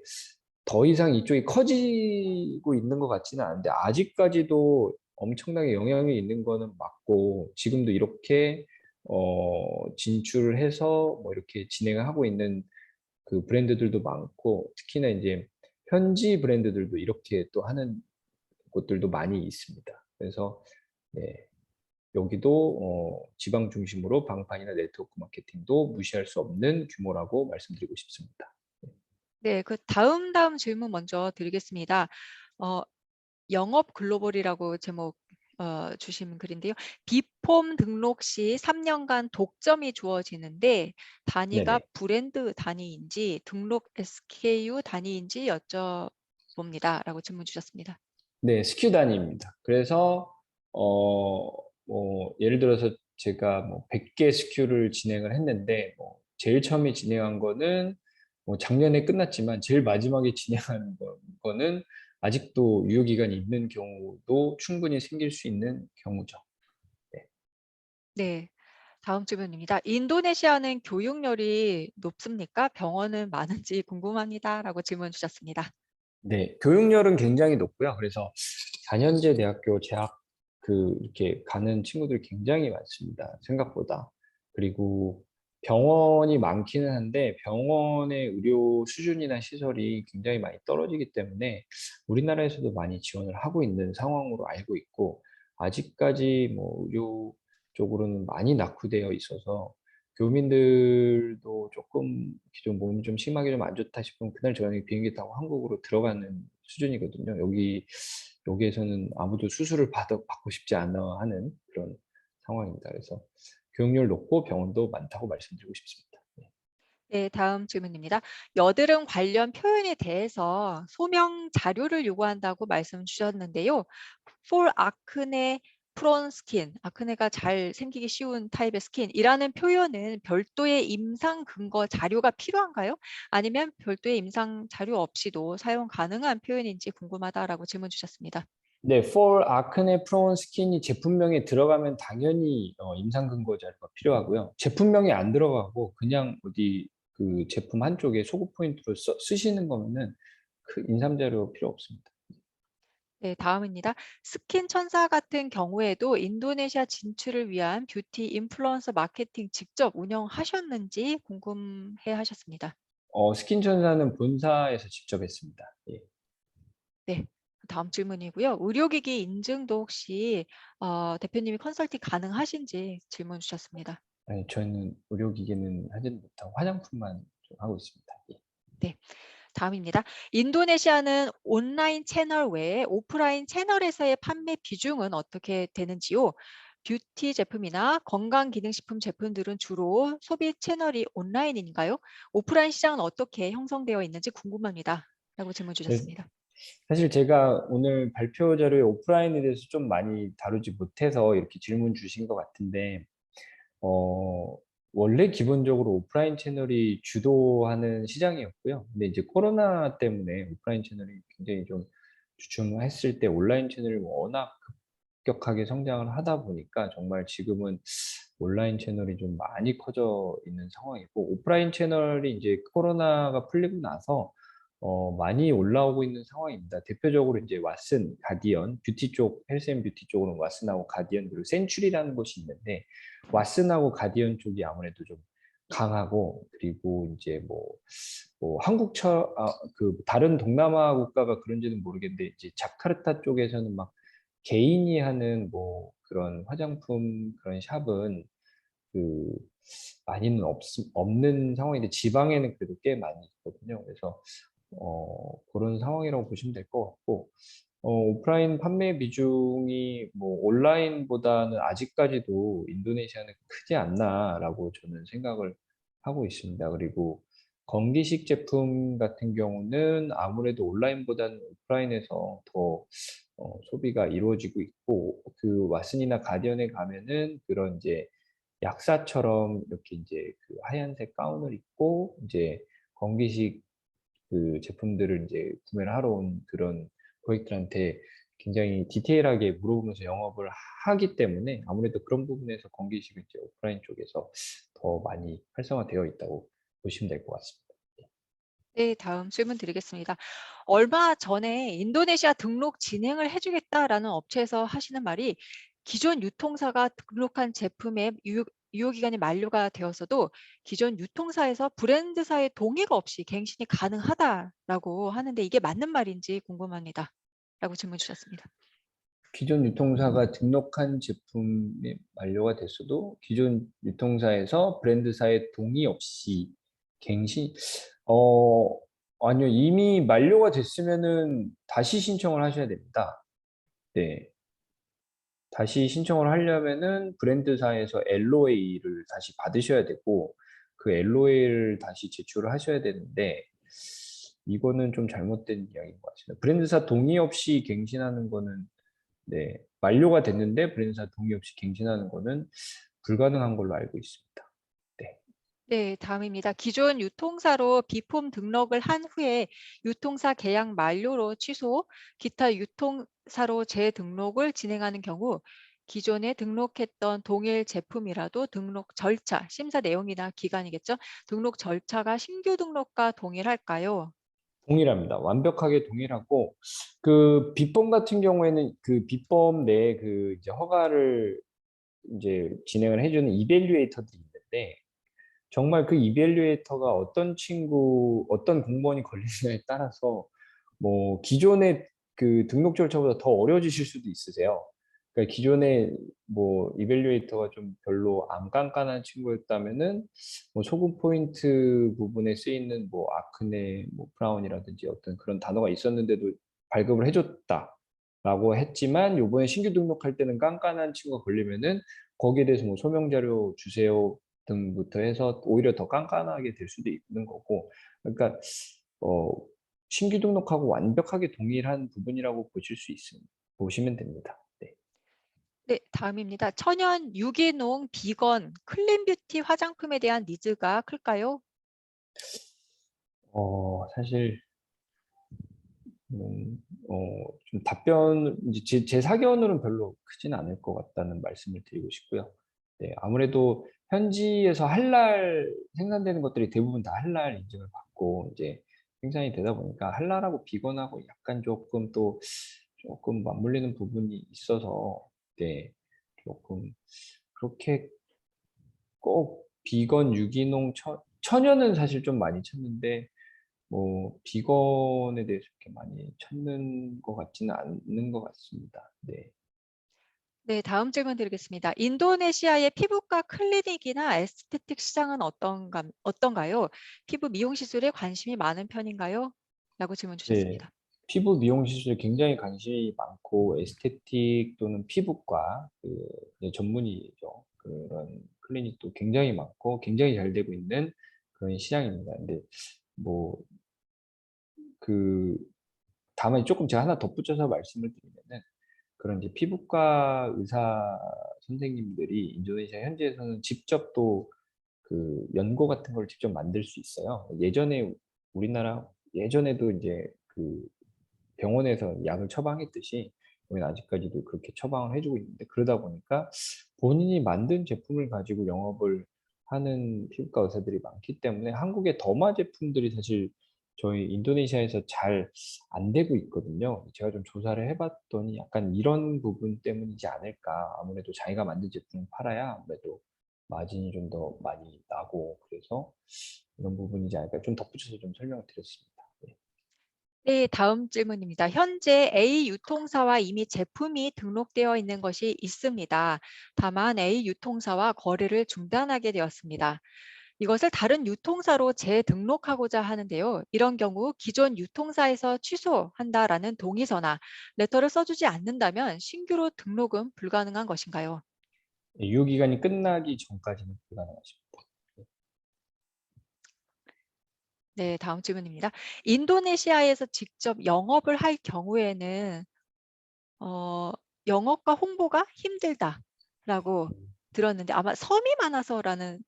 더 이상 이쪽이 커지고 있는 것 같지는 않은데 아직까지도 엄청나게 영향이 있는 거는 맞고 지금도 이렇게 진출을 해서 뭐 이렇게 진행을 하고 있는 그 브랜드들도 많고 특히나 이제 현지 브랜드들도 이렇게 또 하는 곳들도 많이 있습니다. 그래서 네, 여기도 지방 중심으로 방판이나 네트워크 마케팅도 무시할 수 없는 규모라고 말씀드리고 싶습니다. 네, 그 다음 질문 먼저 드리겠습니다. 어, 영업 글로벌이라고 제목 주신 글인데요. 비폼 등록 시 3년간 독점이 주어지는데 단위가 네네. 브랜드 단위인지 등록 SKU 단위인지 여쭤봅니다. 라고 질문 주셨습니다. 네, 스큐 단위입니다. 그래서 뭐 예를 들어서 제가 뭐 100개 스큐를 진행을 했는데 뭐 제일 처음에 진행한 거는 뭐 작년에 끝났지만 제일 마지막에 진행한 거는 아직도 유효 기간이 있는 경우도 충분히 생길 수 있는 경우죠. 네. 네. 다음 질문입니다. 인도네시아는 교육열이 높습니까? 병원은 많은지 궁금합니다. 라고 질문 주셨습니다. 네, 교육열은 굉장히 높고요. 그래서 4년제 대학교 재학 이렇게 가는 친구들이 굉장히 많습니다. 생각보다. 그리고 병원이 많기는 한데 병원의 의료 수준이나 시설이 굉장히 많이 떨어지기 때문에 우리나라에서도 많이 지원을 하고 있는 상황으로 알고 있고 아직까지 뭐 의료 쪽으로는 많이 낙후되어 있어서 교민들도 조금 좀 몸이 좀 심하게 좀 안 좋다 싶으면 그날 저녁에 비행기 타고 한국으로 들어가는 수준이거든요. 여기에서는 아무도 수술을 받고 싶지 않아 하는 그런 상황입니다. 그래서 교육열 높고 병원도 많다고 말씀드리고 싶습니다. 네. 네, 다음 질문입니다. 여드름 관련 표현에 대해서 소명 자료를 요구한다고 말씀 주셨는데요. For acne prone skin, 아크네가 잘 생기기 쉬운 타입의 스킨이라는 표현은 별도의 임상 근거 자료가 필요한가요? 아니면 별도의 임상 자료 없이도 사용 가능한 표현인지 궁금하다라고 질문 주셨습니다. 네, for acne prone skin이 제품명에 들어가면 당연히 임상 근거 자료가 필요하고요. 제품명에 안 들어가고 그냥 어디 그 제품 한쪽에 소구 포인트로 쓰시는 거면은 그 인삼 자료 필요 없습니다. 네, 다음입니다. 스킨 천사 같은 경우에도 인도네시아 진출을 위한 뷰티 인플루언서 마케팅 직접 운영하셨는지 궁금해 하셨습니다. 스킨 천사는 본사에서 직접 했습니다. 예. 네, 다음 질문이고요. 의료기기 인증도 혹시 대표님이 컨설팅 가능하신지 질문 주셨습니다. 아니, 저희는 의료기기는 하지는 못하고 화장품만 좀 하고 있습니다. 예. 네, 다음입니다. 인도네시아는 온라인 채널 외에 오프라인 채널에서의 판매 비중은 어떻게 되는지요? 뷰티 제품이나 건강기능식품 제품들은 주로 소비 채널이 온라인인가요? 오프라인 시장은 어떻게 형성되어 있는지 궁금합니다. 라고 질문 그래서 주셨습니다. 사실 제가 오늘 발표 자료에 오프라인에 대해서 좀 많이 다루지 못해서 이렇게 질문 주신 것 같은데 어 원래 기본적으로 오프라인 채널이 주도하는 시장이었고요. 근데 이제 코로나 때문에 오프라인 채널이 굉장히 좀 주춤했을 때 온라인 채널이 워낙 급격하게 성장을 하다 보니까 정말 지금은 온라인 채널이 좀 많이 커져 있는 상황이고 오프라인 채널이 이제 코로나가 풀리고 나서 많이 올라오고 있는 상황입니다. 대표적으로 이제 왓슨, 가디언, 뷰티 쪽, 헬스 앤 뷰티 쪽으로는 왓슨하고 가디언 그리고 센츄리라는 곳이 있는데 왓슨하고 가디언 쪽이 아무래도 좀 강하고 그리고 이제 뭐 그 다른 동남아 국가가 그런지는 모르겠는데 이제 자카르타 쪽에서는 막 개인이 하는 뭐 그런 화장품 그런 샵은 그 많이는 없는 상황인데 지방에는 그래도 꽤 많이 있거든요. 그래서 그런 상황이라고 보시면 될 것 같고 오프라인 판매 비중이 뭐 온라인보다는 아직까지도 인도네시아는 크지 않나라고 저는 생각을 하고 있습니다. 그리고 건기식 제품 같은 경우는 아무래도 온라인보다는 오프라인에서 더 소비가 이루어지고 있고 그 왓슨이나 가디언에 가면은 그런 이제 약사처럼 이렇게 이제 그 하얀색 가운을 입고 이제 건기식 그 제품들을 이제 구매를 하러 온 그런 고객들한테 굉장히 디테일하게 물어보면서 영업을 하기 때문에 아무래도 그런 부분에서 건기식은 이제 오프라인 쪽에서 더 많이 활성화되어 있다고 보시면 될 것 같습니다. 네, 다음 질문 드리겠습니다. 얼마 전에 인도네시아 등록 진행을 해주겠다라는 업체에서 하시는 말이 기존 유통사가 등록한 제품의 유효기간이 만료가 되었어도 기존 유통사에서 브랜드사의 동의가 없이 갱신이 가능하다라고 하는데 이게 맞는 말인지 궁금합니다. 라고 질문 주셨습니다. 기존 유통사가 등록한 제품이 만료가 됐어도 기존 유통사에서 브랜드사의 동의 없이 갱신 어, 아니요. 이미 만료가 됐으면은 다시 신청을 하셔야 됩니다. 네. 다시 신청을 하려면은 브랜드사에서 LOA를 다시 받으셔야 되고 그 LOA를 다시 제출을 하셔야 되는데 이거는 좀 잘못된 이야기인 것 같습니다. 브랜드사 동의 없이 갱신하는 거는 네, 만료가 됐는데 브랜드사 동의 없이 갱신하는 거는 불가능한 걸로 알고 있습니다. 네. 네, 다음입니다. 기존 유통사로 비품 등록을 한 후에 유통사 계약 만료로 취소, 기타 유통사로 재등록을 진행하는 경우 기존에 등록했던 동일 제품이라도 등록 절차, 심사 내용이나 기간이겠죠. 등록 절차가 신규 등록과 동일할까요? 동일합니다. 완벽하게 동일하고 그 비법 같은 경우에는 그 비법 내에 그 이제 허가를 이제 진행을 해주는 이밸류에이터들이 있는데 정말 그 이밸류에이터가 어떤 공무원이 걸리느냐에 따라서 뭐 기존의 그 등록 절차보다 더 어려워지실 수도 있으세요. 그러니까 기존에 뭐 이밸류에이터가 좀 별로 안 깐깐한 친구였다면은 뭐 소금 포인트 부분에 쓰이는 뭐 아크네, 뭐 브라운이라든지 어떤 그런 단어가 있었는데도 발급을 해줬다라고 했지만 요번에 신규 등록할 때는 깐깐한 친구가 걸리면은 거기에 대해서 뭐 소명 자료 주세요 등부터 해서 오히려 더 깐깐하게 될 수도 있는 거고 그러니까 어, 신규 등록하고 완벽하게 동일한 부분이라고 보시면 됩니다. 네. 네, 다음입니다. 천연, 유기농, 비건, 클린뷰티 화장품에 대한 니즈가 클까요? 사실 좀 답변 이제 제 사견으로는 별로 크지는 않을 것 같다는 말씀을 드리고 싶고요. 네, 아무래도 현지에서 할랄 생산되는 것들이 대부분 다 할랄 인증을 받고 이제 생산이 되다 보니까 할랄하고 비건하고 약간 조금 맞물리는 부분이 있어서 네, 조금 그렇게 꼭 비건, 유기농, 천연은 사실 좀 많이 찾는데 뭐 비건에 대해서 이렇게 많이 찾는 것 같지는 않는 것 같습니다. 네. 네, 다음 질문 드리겠습니다. 인도네시아의 피부과 클리닉이나 에스테틱 시장은 어떤가요? 피부 미용 시술에 관심이 많은 편인가요? 라고 질문 네. 주셨습니다. 피부 미용 시술에 굉장히 관심이 많고 에스테틱 또는 피부과 그 이제 전문의죠. 그런 클리닉도 굉장히 많고 굉장히 잘 되고 있는 그런 시장입니다. 근데 뭐 그 다만 조금 제가 하나 덧붙여서 말씀을 드리면은 그런 이제 피부과 의사 선생님들이 인도네시아 현지에서는 직접 또 그 연고 같은 걸 직접 만들 수 있어요. 우리나라 예전에도 이제 그 병원에서 약을 처방했듯이 여기는 아직까지도 그렇게 처방을 해주고 있는데 그러다 보니까 본인이 만든 제품을 가지고 영업을 하는 피부과 의사들이 많기 때문에 한국의 더마 제품들이 사실 저희 인도네시아에서 잘 안 되고 있거든요. 제가 좀 조사를 해봤더니 약간 이런 부분 때문이지 않을까. 아무래도 자기가 만든 제품을 팔아야 아무래도 마진이 좀 더 많이 나고 그래서 이런 부분이지 않을까. 좀 덧붙여서 좀 설명을 드렸습니다. 네. 네, 다음 질문입니다. 현재 A 유통사와 이미 제품이 등록되어 있는 것이 있습니다. 다만 A 유통사와 거래를 중단하게 되었습니다. 이것을 다른 유통사로 재등록하고자 하는데요. 이런 경우 기존 유통사에서 취소한다라는 동의서나 레터를 써주지 않는다면 신규로 등록은 불가능한 것인가요? 유효기간이 끝나기 전까지는 불가능하십니다. 네, 다음 질문입니다. 인도네시아에서 직접 영업을 할 경우에는 어, 영업과 홍보가 힘들다라고 들었는데 아마 섬이 많아서라는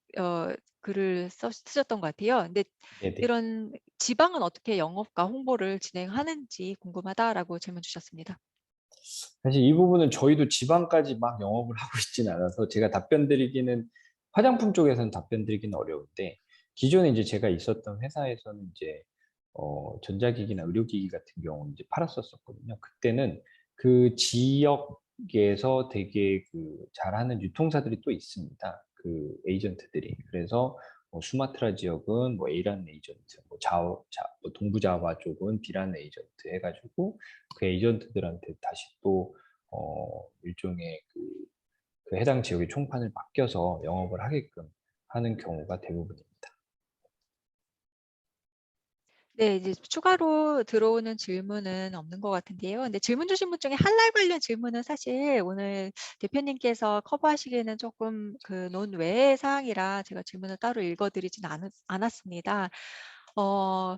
글을 쓰셨던 것 같아요. 근데 네네. 이런 지방은 어떻게 영업과 홍보를 진행하는지 궁금하다라고 질문 주셨습니다. 사실 이 부분은 저희도 지방까지 막 영업을 하고 있지는 않아서 제가 화장품 쪽에서는 답변 드리기는 어려운데 기존에 이제 제가 있었던 회사에서는 이제 전자기기나 의료기기 같은 경우 이제 팔았었거든요. 그때는 그 지역에서 되게 그 잘하는 유통사들이 또 있습니다. 그 에이전트들이. 그래서 뭐 수마트라 지역은 뭐 A라는 에이전트, 뭐 동부자와 쪽은 B라는 에이전트 해가지고 그 에이전트들한테 다시 또 일종의 그 해당 지역의 총판을 맡겨서 영업을 하게끔 하는 경우가 대부분입니다. 네. 이제 추가로 들어오는 질문은 없는 것 같은데요. 근데 질문 주신 분 중에 할랄 관련 질문은 사실 오늘 대표님께서 커버하시기에는 조금 그 논외의 사항이라 제가 질문을 따로 읽어 드리진 않았습니다. 어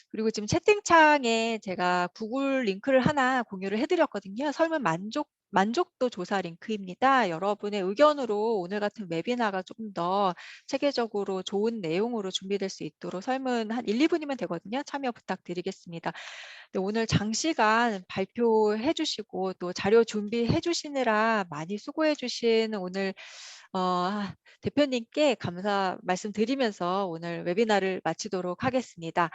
그리고 지금 채팅창에 제가 구글 링크를 하나 공유를 해 드렸거든요. 설문 만족도 조사 링크입니다. 여러분의 의견으로 오늘 같은 웨비나가 조금 더 체계적으로 좋은 내용으로 준비될 수 있도록 설문 한 1-2 분이면 되거든요. 참여 부탁드리겠습니다. 네, 오늘 장시간 발표해 주시고 또 자료 준비해 주시느라 많이 수고해 주신 오늘 대표님께 감사 말씀드리면서 오늘 웨비나를 마치도록 하겠습니다.